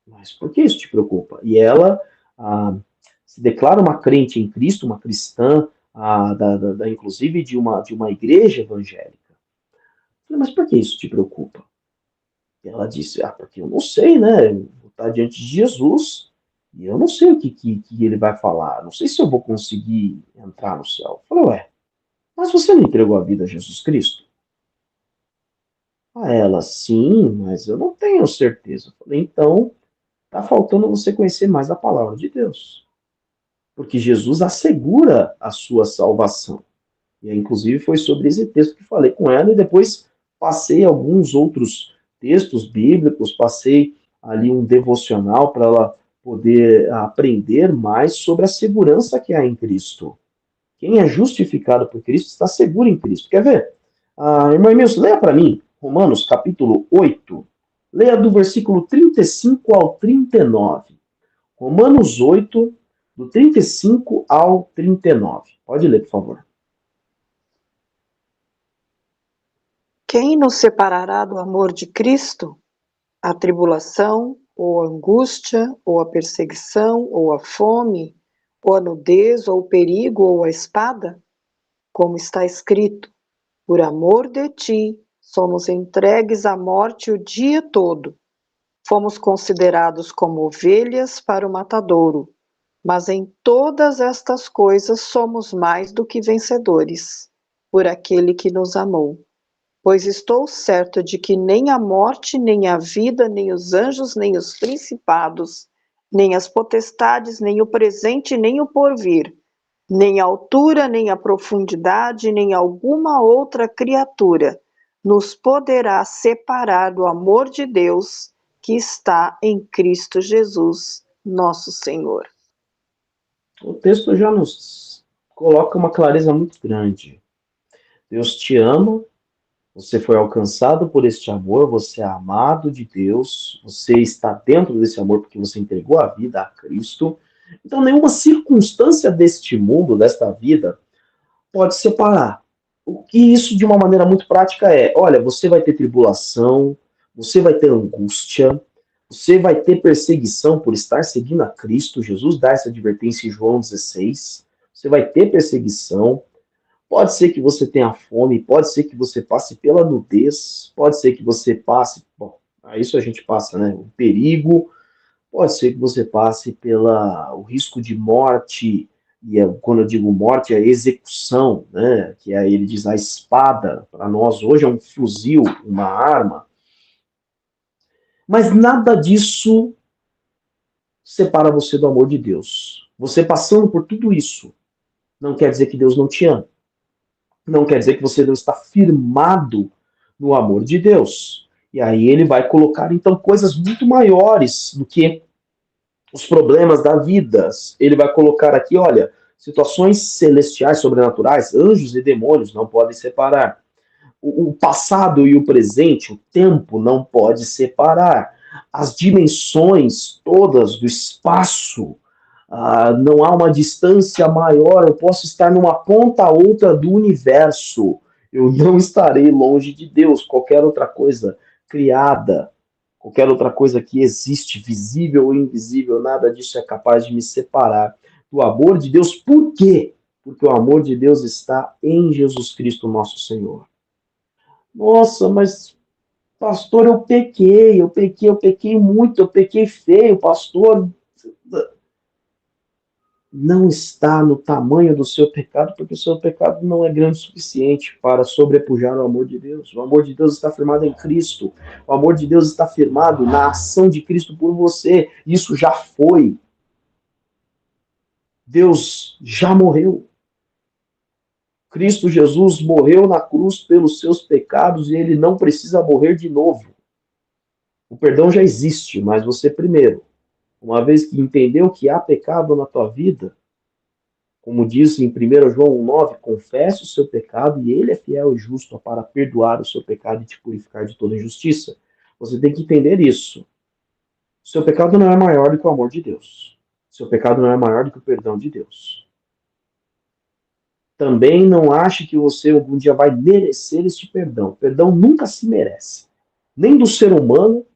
mas por que isso te preocupa? E ela ah, se declara uma crente em Cristo, uma cristã, inclusive de uma igreja evangélica. Eu falei: mas por que isso te preocupa? E ela disse: porque eu não sei, né? Eu vou estar diante de Jesus e eu não sei o que ele vai falar. Não sei se eu vou conseguir entrar no céu. Eu falei: mas você não entregou a vida a Jesus Cristo? A ela: sim, mas eu não tenho certeza. Eu falei: então, está faltando você conhecer mais a palavra de Deus. Porque Jesus assegura a sua salvação. E aí, inclusive, foi sobre esse texto que falei com ela, e depois passei alguns outros textos bíblicos, passei ali um devocional para ela poder aprender mais sobre a segurança que há em Cristo. Quem é justificado por Cristo está seguro em Cristo. Quer ver? Irmão Emilson, leia para mim Romanos capítulo 8. Leia do versículo 35 ao 39. Romanos 8, do 35 ao 39. Pode ler, por favor. Quem nos separará do amor de Cristo? A tribulação, ou a angústia, ou a perseguição, ou a fome, ou a nudez, ou o perigo, ou a espada? Como está escrito: por amor de ti, somos entregues à morte o dia todo. Fomos considerados como ovelhas para o matadouro, mas em todas estas coisas somos mais do que vencedores, por aquele que nos amou. Pois estou certo de que nem a morte, nem a vida, nem os anjos, nem os principados, nem as potestades, nem o presente, nem o porvir, nem a altura, nem a profundidade, nem alguma outra criatura nos poderá separar do amor de Deus que está em Cristo Jesus, nosso Senhor. O texto já nos coloca uma clareza muito grande. Deus te ama, você foi alcançado por este amor, você é amado de Deus, você está dentro desse amor porque você entregou a vida a Cristo. Então, nenhuma circunstância deste mundo, desta vida, pode separar. O que isso, de uma maneira muito prática, olha, você vai ter tribulação, você vai ter angústia, você vai ter perseguição por estar seguindo a Cristo. Jesus dá essa advertência em João 16. Você vai ter perseguição. Pode ser que você tenha fome, pode ser que você passe pela nudez, pode ser que você passe, bom, a isso a gente passa, né? O perigo, pode ser que você passe o risco de morte, e quando eu digo morte, é execução, né? Que aí ele diz a espada, para nós hoje é um fuzil, uma arma, mas nada disso separa você do amor de Deus. Você passando por tudo isso, não quer dizer que Deus não te ama. Não quer dizer que você não está firmado no amor de Deus. E aí ele vai colocar, então, coisas muito maiores do que os problemas da vida. Ele vai colocar aqui, olha, situações celestiais, sobrenaturais, anjos e demônios não podem separar. O passado e o presente, o tempo não pode separar. As dimensões todas do espaço, não há uma distância maior, eu posso estar numa ponta a outra do universo. Eu não estarei longe de Deus. Qualquer outra coisa criada, qualquer outra coisa que existe, visível ou invisível, nada disso é capaz de me separar do amor de Deus. Por quê? Porque o amor de Deus está em Jesus Cristo, nosso Senhor. Nossa, mas pastor, eu pequei muito, eu pequei feio, pastor. não está no tamanho do seu pecado, porque o seu pecado não é grande o suficiente para sobrepujar o amor de Deus. O amor de Deus está firmado em Cristo. O amor de Deus está firmado na ação de Cristo por você. Isso já foi. Deus já morreu. Cristo Jesus morreu na cruz pelos seus pecados e ele não precisa morrer de novo. O perdão já existe, mas você primeiro, uma vez que entendeu que há pecado na tua vida, como diz em 1 João 9, confesse o seu pecado e ele é fiel e justo para perdoar o seu pecado e te purificar de toda injustiça. Você tem que entender isso. O seu pecado não é maior do que o amor de Deus. O seu pecado não é maior do que o perdão de Deus. Também não ache que você algum dia vai merecer este perdão. O perdão nunca se merece. Nem do ser humano.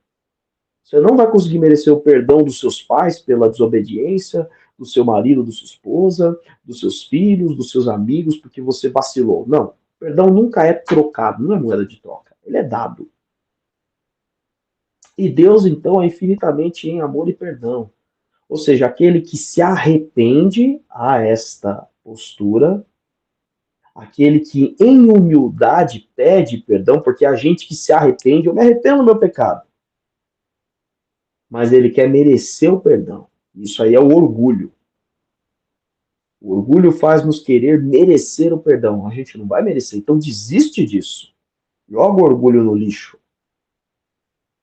Você não vai conseguir merecer o perdão dos seus pais pela desobediência, do seu marido, da sua esposa, dos seus filhos, dos seus amigos, porque você vacilou. Não. O perdão nunca é trocado, não é moeda de troca. Ele é dado. E Deus, então, é infinitamente em amor e perdão. Ou seja, aquele que se arrepende a esta postura, aquele que em humildade pede perdão, porque a gente que se arrepende, eu me arrependo do meu pecado. Mas ele quer merecer o perdão. Isso aí é o orgulho. O orgulho faz nos querer merecer o perdão. A gente não vai merecer, então desiste disso. Joga o orgulho no lixo.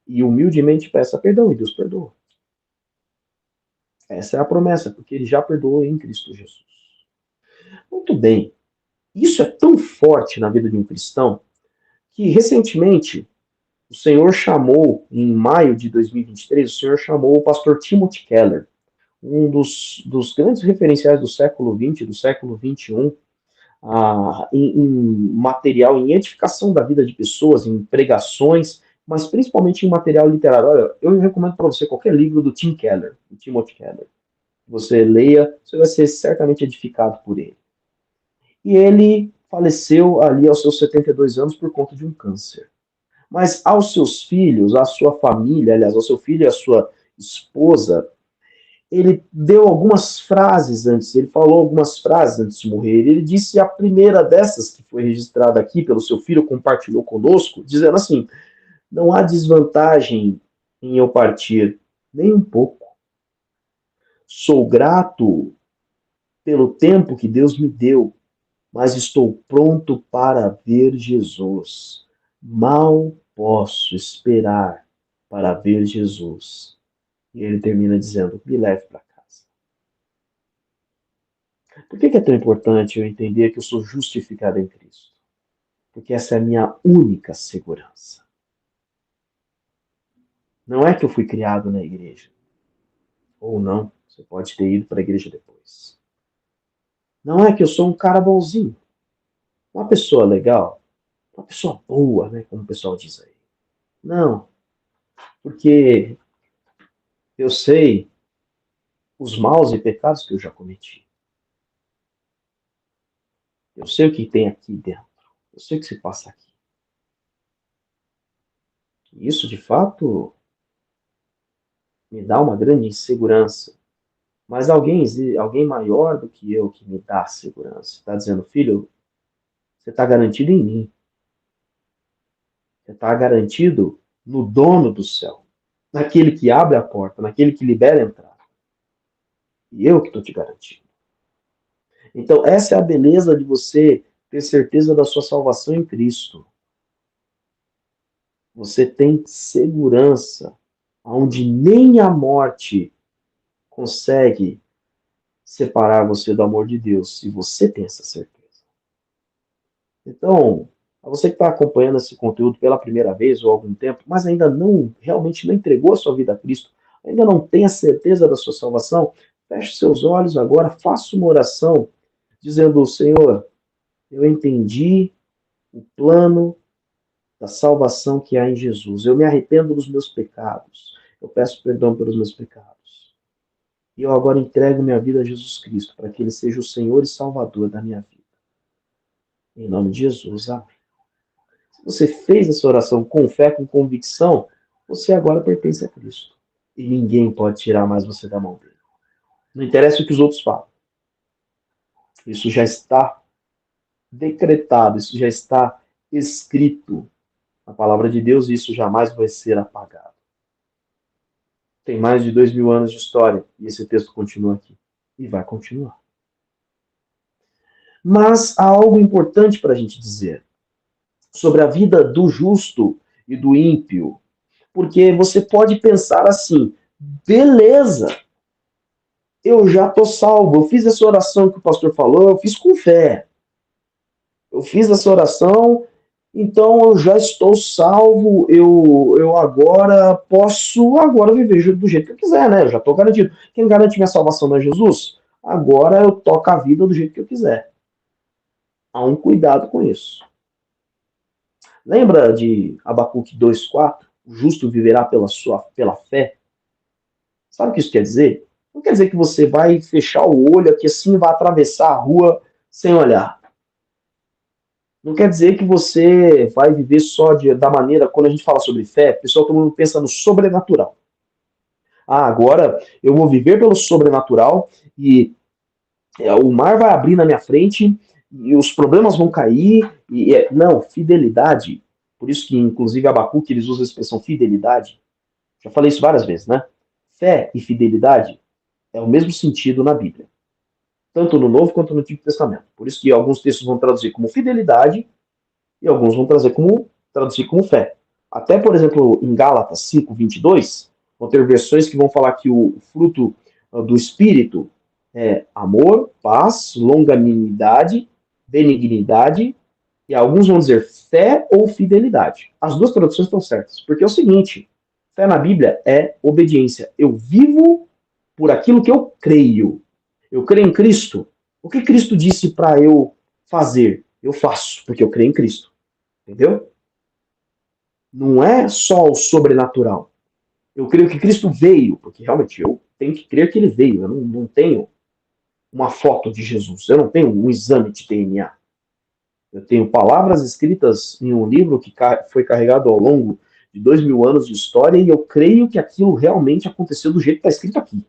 E humildemente peça perdão, e Deus perdoa. Essa é a promessa, porque ele já perdoou em Cristo Jesus. Muito bem. Isso é tão forte na vida de um cristão que recentemente o Senhor chamou, em maio de 2023, o Senhor chamou o pastor Timothy Keller, um dos grandes referenciais do século XX, do século XXI, em material, em edificação da vida de pessoas, em pregações, mas principalmente em material literário. Olha, eu recomendo para você qualquer livro do Tim Keller, do Timothy Keller. Você leia, você vai ser certamente edificado por ele. E ele faleceu ali aos seus 72 anos por conta de um câncer. Mas aos seus filhos, à sua família, aliás, ao seu filho e à sua esposa, ele deu algumas frases antes, ele falou algumas frases antes de morrer. Ele disse a primeira dessas, que foi registrada aqui pelo seu filho, compartilhou conosco, dizendo assim: não há desvantagem em eu partir, nem um pouco. Sou grato pelo tempo que Deus me deu, mas estou pronto para ver Jesus. Mal posso esperar para ver Jesus. E ele termina dizendo: me leve para casa. Por que é tão importante eu entender que eu sou justificado em Cristo? Porque essa é a minha única segurança. Não é que eu fui criado na igreja. Ou não, você pode ter ido para a igreja depois. Não é que eu sou um cara bonzinho. Uma pessoa legal. Uma pessoa boa, né? Como o pessoal diz aí. Não. Porque eu sei os maus e pecados que eu já cometi. Eu sei o que tem aqui dentro. Eu sei o que se passa aqui. E isso, de fato, me dá uma grande insegurança. Mas alguém maior do que eu que me dá segurança. Está dizendo: filho, você está garantido em mim. Você está garantido no dono do céu. Naquele que abre a porta, naquele que libera a entrada. E eu que estou te garantindo. Então, essa é a beleza de você ter certeza da sua salvação em Cristo. Você tem segurança, onde nem a morte consegue separar você do amor de Deus, se você tem essa certeza. Então, a você que está acompanhando esse conteúdo pela primeira vez ou há algum tempo, mas ainda realmente não entregou a sua vida a Cristo, ainda não tem a certeza da sua salvação, feche seus olhos agora, faça uma oração, dizendo: Senhor, eu entendi o plano da salvação que há em Jesus. Eu me arrependo dos meus pecados. Eu peço perdão pelos meus pecados. E eu agora entrego minha vida a Jesus Cristo, para que Ele seja o Senhor e Salvador da minha vida. Em nome de Jesus, amém. Se você fez essa oração com fé, com convicção, você agora pertence a Cristo. E ninguém pode tirar mais você da mão dele. Não interessa o que os outros falam. Isso já está decretado, isso já está escrito na palavra de Deus e isso jamais vai ser apagado. Tem mais de 2000 anos de história e esse texto continua aqui. E vai continuar. Mas há algo importante para a gente dizer sobre a vida do justo e do ímpio. Porque você pode pensar assim, beleza, eu já estou salvo, eu fiz essa oração que o pastor falou, eu fiz com fé. Eu fiz essa oração, então eu já estou salvo, eu agora posso viver do jeito que eu quiser, né? Eu já estou garantido. Quem garante minha salvação não é Jesus? Agora eu toco a vida do jeito que eu quiser. Há um cuidado com isso. Lembra de Abacuque 2,4? O justo viverá pela fé. Sabe o que isso quer dizer? Não quer dizer que você vai fechar o olho aqui assim e vai atravessar a rua sem olhar. Não quer dizer que você vai viver só da maneira, quando a gente fala sobre fé, o pessoal todo mundo pensa no sobrenatural. Ah, agora eu vou viver pelo sobrenatural e o mar vai abrir na minha frente e os problemas vão cair. Não, fidelidade. Por isso que, inclusive, Abacuque, eles usam a expressão fidelidade. Já falei isso várias vezes, né? Fé e fidelidade é o mesmo sentido na Bíblia. Tanto no Novo quanto no Antigo Testamento. Por isso que alguns textos vão traduzir como fidelidade e alguns vão traduzir como fé. Até, por exemplo, em Gálatas 5:22, vão ter versões que vão falar que o fruto do Espírito é amor, paz, longanimidade, benignidade, e alguns vão dizer fé ou fidelidade. As duas traduções estão certas, porque é o seguinte, fé na Bíblia é obediência. Eu vivo por aquilo que eu creio. Eu creio em Cristo. O que Cristo disse para eu fazer? Eu faço, porque eu creio em Cristo. Entendeu? Não é só o sobrenatural. Eu creio que Cristo veio, porque realmente eu tenho que crer que ele veio. Eu não tenho uma foto de Jesus. Eu não tenho um exame de DNA. Eu tenho palavras escritas em um livro que foi carregado ao longo de 2000 anos de história e eu creio que aquilo realmente aconteceu do jeito que está escrito aqui.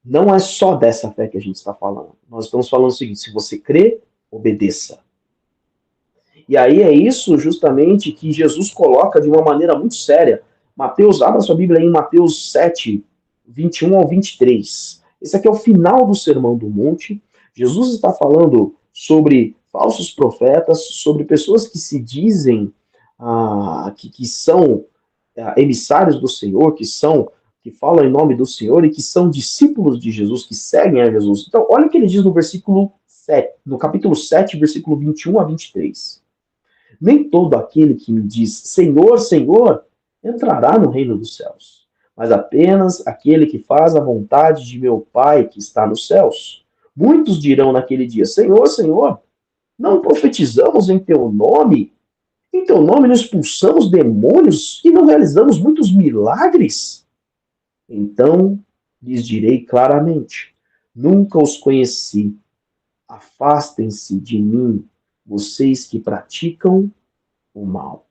Não é só dessa fé que a gente está falando. Nós estamos falando o seguinte, se você crê, obedeça. E aí é isso justamente que Jesus coloca de uma maneira muito séria. Mateus, abra sua Bíblia aí em Mateus 7, 21 ao 23. Esse aqui é o final do Sermão do Monte. Jesus está falando sobre falsos profetas, sobre pessoas que se dizem que são emissários do Senhor, que falam em nome do Senhor e que são discípulos de Jesus, que seguem a Jesus. Então, olha o que ele diz no versículo 7, no capítulo 7, versículo 21 a 23. Nem todo aquele que me diz Senhor, Senhor, entrará no reino dos céus, mas apenas aquele que faz a vontade de meu Pai que está nos céus. Muitos dirão naquele dia, Senhor, Senhor, não profetizamos em teu nome? Em teu nome não expulsamos demônios e não realizamos muitos milagres? Então lhes direi claramente, nunca os conheci. Afastem-se de mim, vocês que praticam o mal.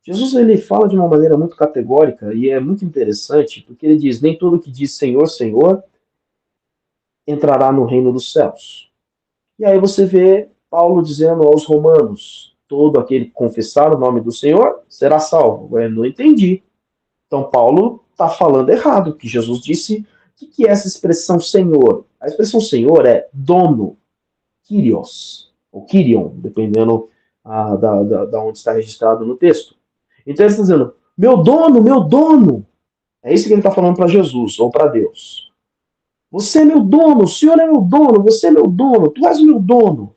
Jesus ele fala de uma maneira muito categórica e é muito interessante, porque ele diz, nem todo que diz Senhor, Senhor, entrará no reino dos céus. E aí você vê Paulo dizendo aos romanos, todo aquele que confessar o nome do Senhor será salvo. Eu não entendi. Então Paulo está falando errado, que Jesus disse, o que é essa expressão Senhor? A expressão Senhor é dono, Kyrios, ou Kyrion, dependendo da onde está registrado no texto. Então ele está dizendo, meu dono, meu dono. É isso que ele está falando para Jesus, ou para Deus. Você é meu dono, o Senhor é meu dono, você é meu dono, tu és meu dono.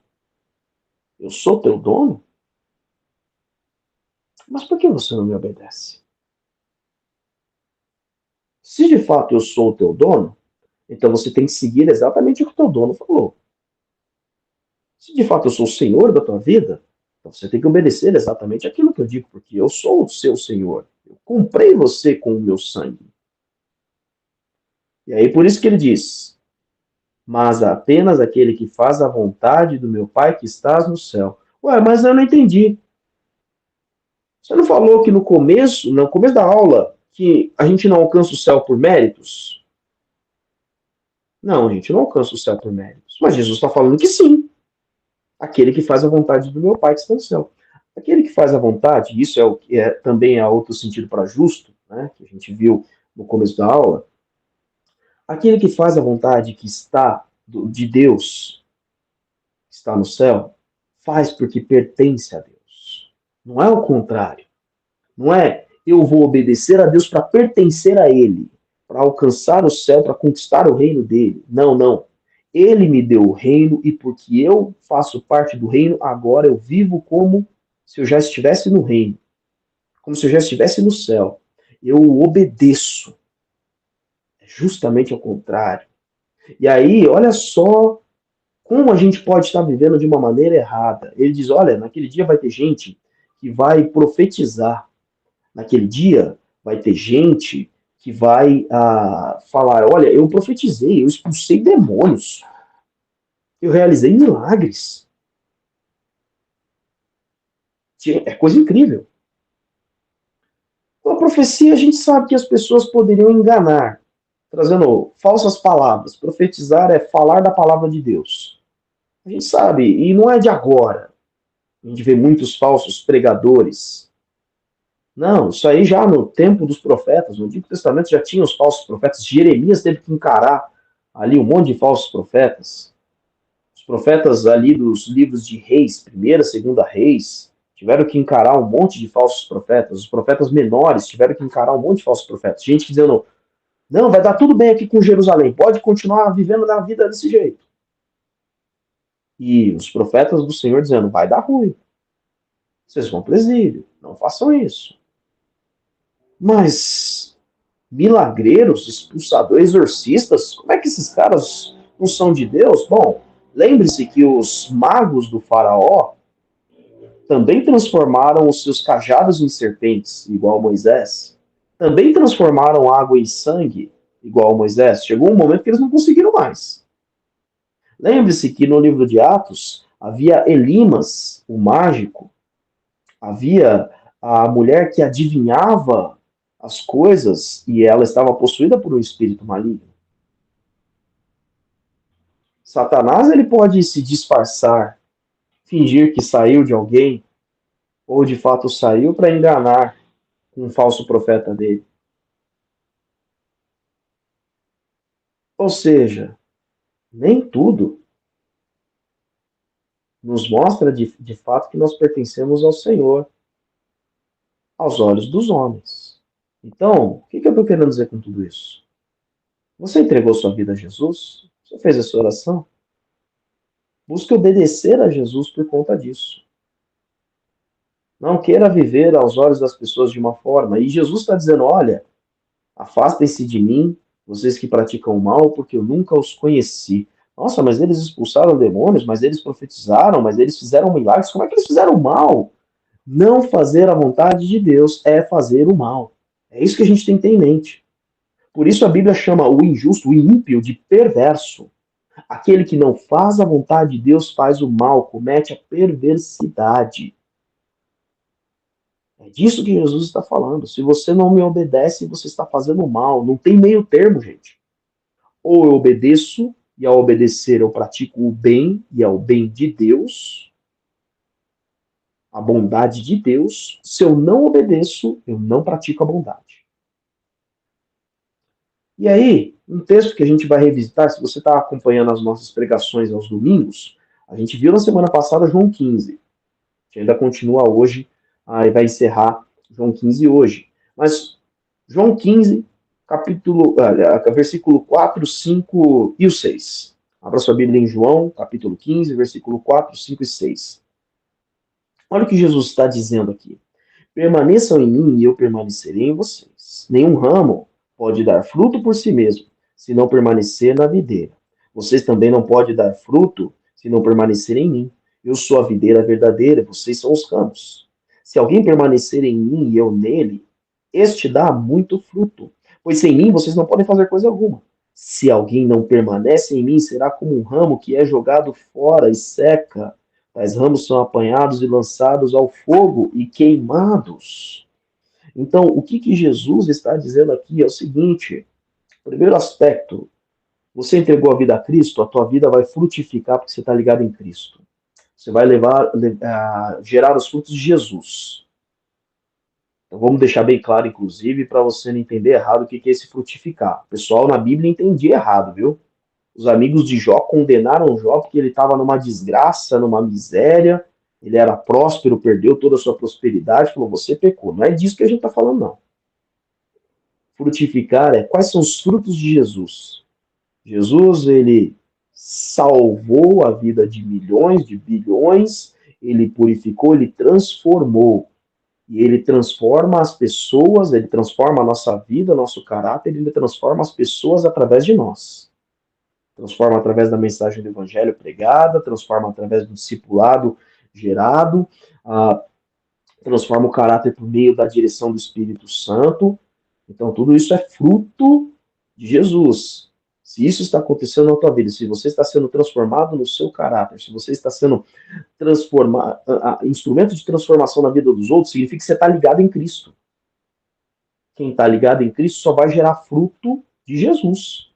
Eu sou teu dono? Mas por que você não me obedece? Se de fato eu sou o teu dono, então você tem que seguir exatamente o que o teu dono falou. Se de fato eu sou o Senhor da tua vida, então você tem que obedecer exatamente aquilo que eu digo, porque eu sou o seu Senhor. Eu comprei você com o meu sangue. E aí por isso que ele diz, mas apenas aquele que faz a vontade do meu Pai que estás no céu. Ué, mas eu não entendi. Você não falou que no começo da aula, que a gente não alcança o céu por méritos? Não, a gente não alcança o céu por méritos. Mas Jesus está falando que sim. Aquele que faz a vontade do meu Pai que está no céu. Aquele que faz a vontade, isso é o que também é outro sentido para justo, né, que a gente viu no começo da aula. Aquele que faz a vontade que está de Deus, que está no céu, faz porque pertence a Deus. Não é o contrário. Não é eu vou obedecer a Deus para pertencer a Ele, para alcançar o céu, para conquistar o reino dele. Não, não. Ele me deu o reino e porque eu faço parte do reino, agora eu vivo como se eu já estivesse no reino, como se eu já estivesse no céu. Eu obedeço. É justamente ao contrário. E aí, olha só como a gente pode estar vivendo de uma maneira errada. Ele diz, olha, naquele dia vai ter gente que vai profetizar. Naquele dia vai ter gente que vai falar, olha, eu profetizei, eu expulsei demônios. Eu realizei milagres. É coisa incrível. Com a profecia, a gente sabe que as pessoas poderiam enganar, trazendo falsas palavras. Profetizar é falar da palavra de Deus. A gente sabe, e não é de agora. A gente vê muitos falsos pregadores. Não, isso aí já no tempo dos profetas, no Antigo Testamento já tinha os falsos profetas. Jeremias teve que encarar ali um monte de falsos profetas. Os profetas ali dos livros de Reis, primeira, segunda Reis, tiveram que encarar um monte de falsos profetas. Os profetas menores tiveram que encarar um monte de falsos profetas. Gente dizendo, não, vai dar tudo bem aqui com Jerusalém, pode continuar vivendo na vida desse jeito. E os profetas do Senhor dizendo, vai dar ruim. Vocês vão para o exílio, não façam isso. Mas milagreiros, expulsadores, exorcistas, como é que esses caras não são de Deus? Bom, lembre-se que os magos do faraó também transformaram os seus cajados em serpentes, igual a Moisés. Também transformaram água em sangue, igual a Moisés. Chegou um momento que eles não conseguiram mais. Lembre-se que no livro de Atos havia Elimas, o mágico, havia a mulher que adivinhava as coisas e ela estava possuída por um espírito maligno. Satanás ele pode se disfarçar, fingir que saiu de alguém, ou de fato saiu para enganar um falso profeta dele. Ou seja, nem tudo nos mostra de fato que nós pertencemos ao Senhor, aos olhos dos homens. Então, o que eu estou querendo dizer com tudo isso? Você entregou sua vida a Jesus? Você fez essa oração? Busque obedecer a Jesus por conta disso. Não queira viver aos olhos das pessoas de uma forma. E Jesus está dizendo, olha, afastem-se de mim, vocês que praticam o mal, porque eu nunca os conheci. Nossa, mas eles expulsaram demônios, mas eles profetizaram, mas eles fizeram milagres. Como é que eles fizeram mal? Não fazer a vontade de Deus é fazer o mal. É isso que a gente tem que ter em mente. Por isso a Bíblia chama o injusto, o ímpio, de perverso. Aquele que não faz a vontade de Deus faz o mal, comete a perversidade. É disso que Jesus está falando. Se você não me obedece, você está fazendo mal. Não tem meio termo, gente. Ou eu obedeço, e ao obedecer eu pratico o bem, e é o bem de Deus, a bondade de Deus. Se eu não obedeço, eu não pratico a bondade. E aí, um texto que a gente vai revisitar, se você está acompanhando as nossas pregações aos domingos, a gente viu na semana passada João 15. A gente ainda continua hoje, e vai encerrar João 15 hoje. Mas João 15, versículo 4, 5 e o 6. Abra sua Bíblia em João, capítulo 15, versículo 4, 5 e 6. Olha o que Jesus está dizendo aqui. Permaneçam em mim e eu permanecerei em vocês. Nenhum ramo pode dar fruto por si mesmo, se não permanecer na videira. Vocês também não podem dar fruto, se não permanecerem em mim. Eu sou a videira verdadeira, vocês são os ramos. Se alguém permanecer em mim e eu nele, este dá muito fruto. Pois sem mim vocês não podem fazer coisa alguma. Se alguém não permanece em mim, será como um ramo que é jogado fora e seca. Tais ramos são apanhados e lançados ao fogo e queimados. Então, o que Jesus está dizendo aqui é o seguinte: primeiro aspecto, você entregou a vida a Cristo, a tua vida vai frutificar porque você está ligado em Cristo. Você vai gerar os frutos de Jesus. Então vamos deixar bem claro, inclusive, para você não entender errado o que é esse frutificar. O pessoal na Bíblia entendia errado, viu? Os amigos de Jó condenaram Jó porque ele estava numa desgraça, numa miséria, ele era próspero, perdeu toda a sua prosperidade, falou, você pecou. Não é disso que a gente está falando, não. Frutificar é quais são os frutos de Jesus. Jesus, ele salvou a vida de milhões, de bilhões, ele purificou, ele transformou. E ele transforma as pessoas, ele transforma a nossa vida, nosso caráter, ele transforma as pessoas através de nós. Transforma através da mensagem do evangelho pregada, transforma através do discipulado gerado, transforma o caráter por meio da direção do Espírito Santo. Então, tudo isso é fruto de Jesus. Se isso está acontecendo na tua vida, se você está sendo transformado no seu caráter, se você está sendo instrumento de transformação na vida dos outros, significa que você está ligado em Cristo. Quem está ligado em Cristo só vai gerar fruto de Jesus.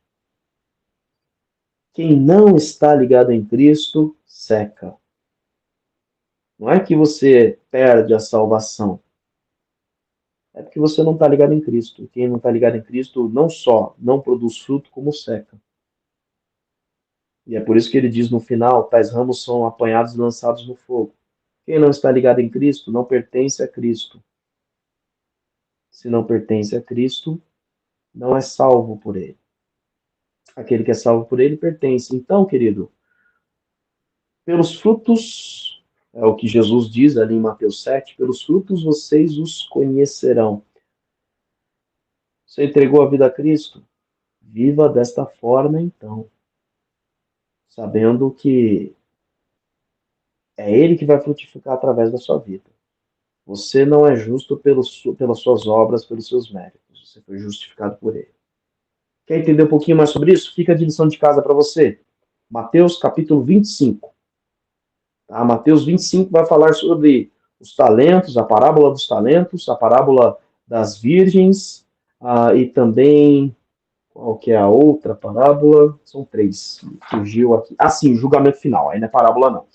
Quem não está ligado em Cristo, seca. Não é que você perde a salvação. É porque você não está ligado em Cristo. Quem não está ligado em Cristo não só não produz fruto, como seca. E é por isso que ele diz no final, tais ramos são apanhados e lançados no fogo. Quem não está ligado em Cristo não pertence a Cristo. Se não pertence a Cristo, não é salvo por ele. Aquele que é salvo por ele pertence. Então, querido, pelos frutos, é o que Jesus diz ali em Mateus 7, pelos frutos vocês os conhecerão. Você entregou a vida a Cristo? Viva desta forma, então. Sabendo que é Ele que vai frutificar através da sua vida. Você não é justo pelas suas obras, pelos seus méritos. Você foi justificado por Ele. Quer entender um pouquinho mais sobre isso? Fica de lição de casa para você. Mateus capítulo 25. Tá? Mateus 25 vai falar sobre os talentos, a parábola dos talentos, a parábola das virgens, e também, qual que é a outra parábola? São 3. Fugiu aqui. Sim, o julgamento final. Aí não é parábola, não.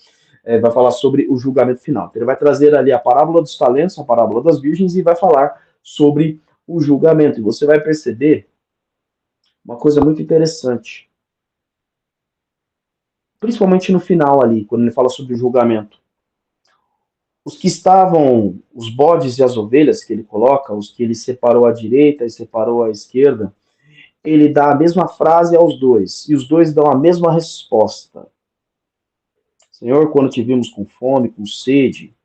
Vai falar sobre o julgamento final. Ele vai trazer ali a parábola dos talentos, a parábola das virgens, e vai falar sobre o julgamento. E você vai perceber uma coisa muito interessante. Principalmente no final ali, quando ele fala sobre o julgamento. Os que estavam, os bodes e as ovelhas que ele coloca, os que ele separou à direita e separou à esquerda, ele dá a mesma frase aos dois, e os dois dão a mesma resposta. Senhor, quando te vimos com fome, com sede,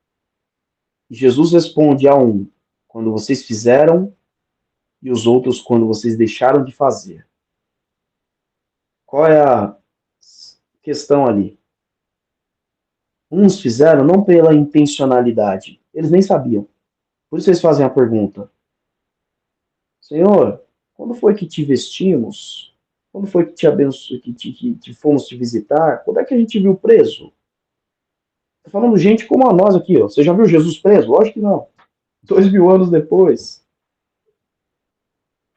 Jesus responde a um, quando vocês fizeram, e os outros, quando vocês deixaram de fazer. Qual é a questão ali? Uns fizeram não pela intencionalidade, eles nem sabiam. Por isso eles fazem a pergunta: Senhor, quando foi que te vestimos? Quando foi que que fomos te visitar? Quando é que a gente viu preso? Estou falando gente como a nós aqui, ó. Você já viu Jesus preso? Lógico que não. 2000 anos depois.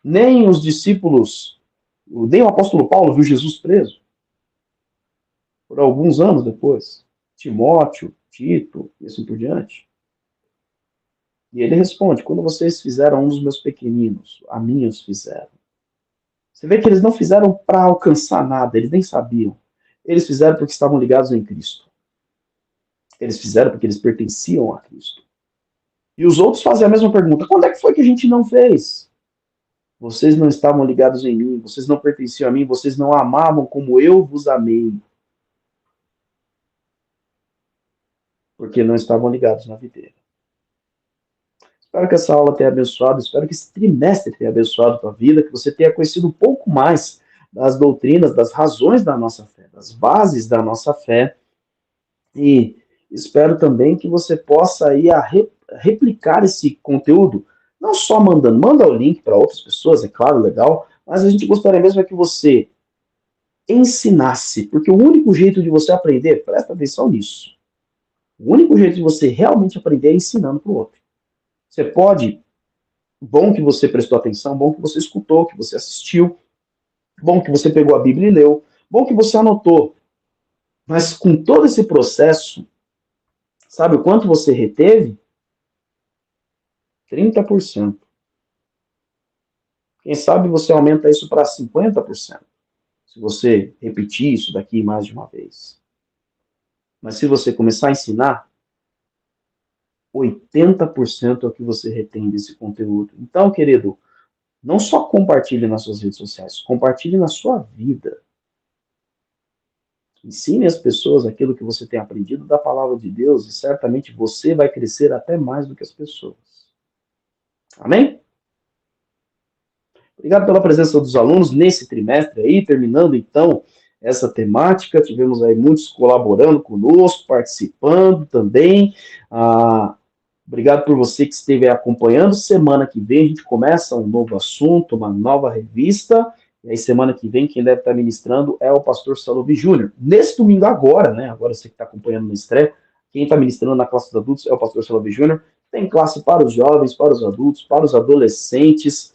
Nem os discípulos, nem o apóstolo Paulo viu Jesus preso. Por alguns anos depois. Timóteo, Tito, e assim por diante. E ele responde: quando vocês fizeram um dos meus pequeninos, a mim os fizeram. Você vê que eles não fizeram para alcançar nada, eles nem sabiam. Eles fizeram porque estavam ligados em Cristo. Eles fizeram porque eles pertenciam a Cristo. E os outros fazem a mesma pergunta: quando é que foi que a gente não fez? Vocês não estavam ligados em mim, vocês não pertenciam a mim, vocês não amavam como eu vos amei. Porque não estavam ligados na videira. Espero que essa aula tenha abençoado, espero que esse trimestre tenha abençoado a tua vida, que você tenha conhecido um pouco mais das doutrinas, das razões da nossa fé, das bases da nossa fé. E espero também que você possa aí replicar esse conteúdo, não só manda o link para outras pessoas, é claro, legal, mas a gente gostaria mesmo é que você ensinasse, porque o único jeito de você aprender, presta atenção nisso, o único jeito de você realmente aprender é ensinando para o outro. Você pode Bom que você prestou atenção, bom que você escutou, que você assistiu, bom que você pegou a Bíblia e leu, bom que você anotou. Mas com todo esse processo, sabe o quanto você reteve? 30%. Quem sabe você aumenta isso para 50%, se você repetir isso daqui mais de uma vez. Mas se você começar a ensinar, 80% é o que você retém desse conteúdo. Então, querido, não só compartilhe nas suas redes sociais, compartilhe na sua vida. Ensine as pessoas aquilo que você tem aprendido da palavra de Deus e certamente você vai crescer até mais do que as pessoas. Amém? Obrigado pela presença dos alunos nesse trimestre aí, terminando então essa temática. Tivemos aí muitos colaborando conosco, participando também. Obrigado por você que esteve acompanhando. Semana que vem a gente começa um novo assunto, uma nova revista. E aí, semana que vem, quem deve estar ministrando é o pastor Salovi Júnior. Nesse domingo agora, né? Agora você que está acompanhando no estreia, quem está ministrando na classe dos adultos é o pastor Salovi Júnior. Tem classe para os jovens, para os adultos, para os adolescentes.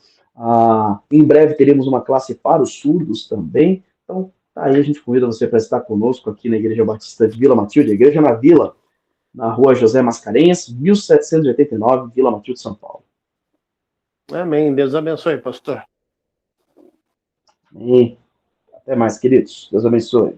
Em breve teremos uma classe para os surdos também. Então, tá aí, a gente convida você para estar conosco aqui na Igreja Batista de Vila Matilde, a Igreja na Vila, na rua José Mascarenhas, 1789, Vila Matilde, São Paulo. Amém. Deus abençoe, pastor. Amém. Até mais, queridos. Deus abençoe.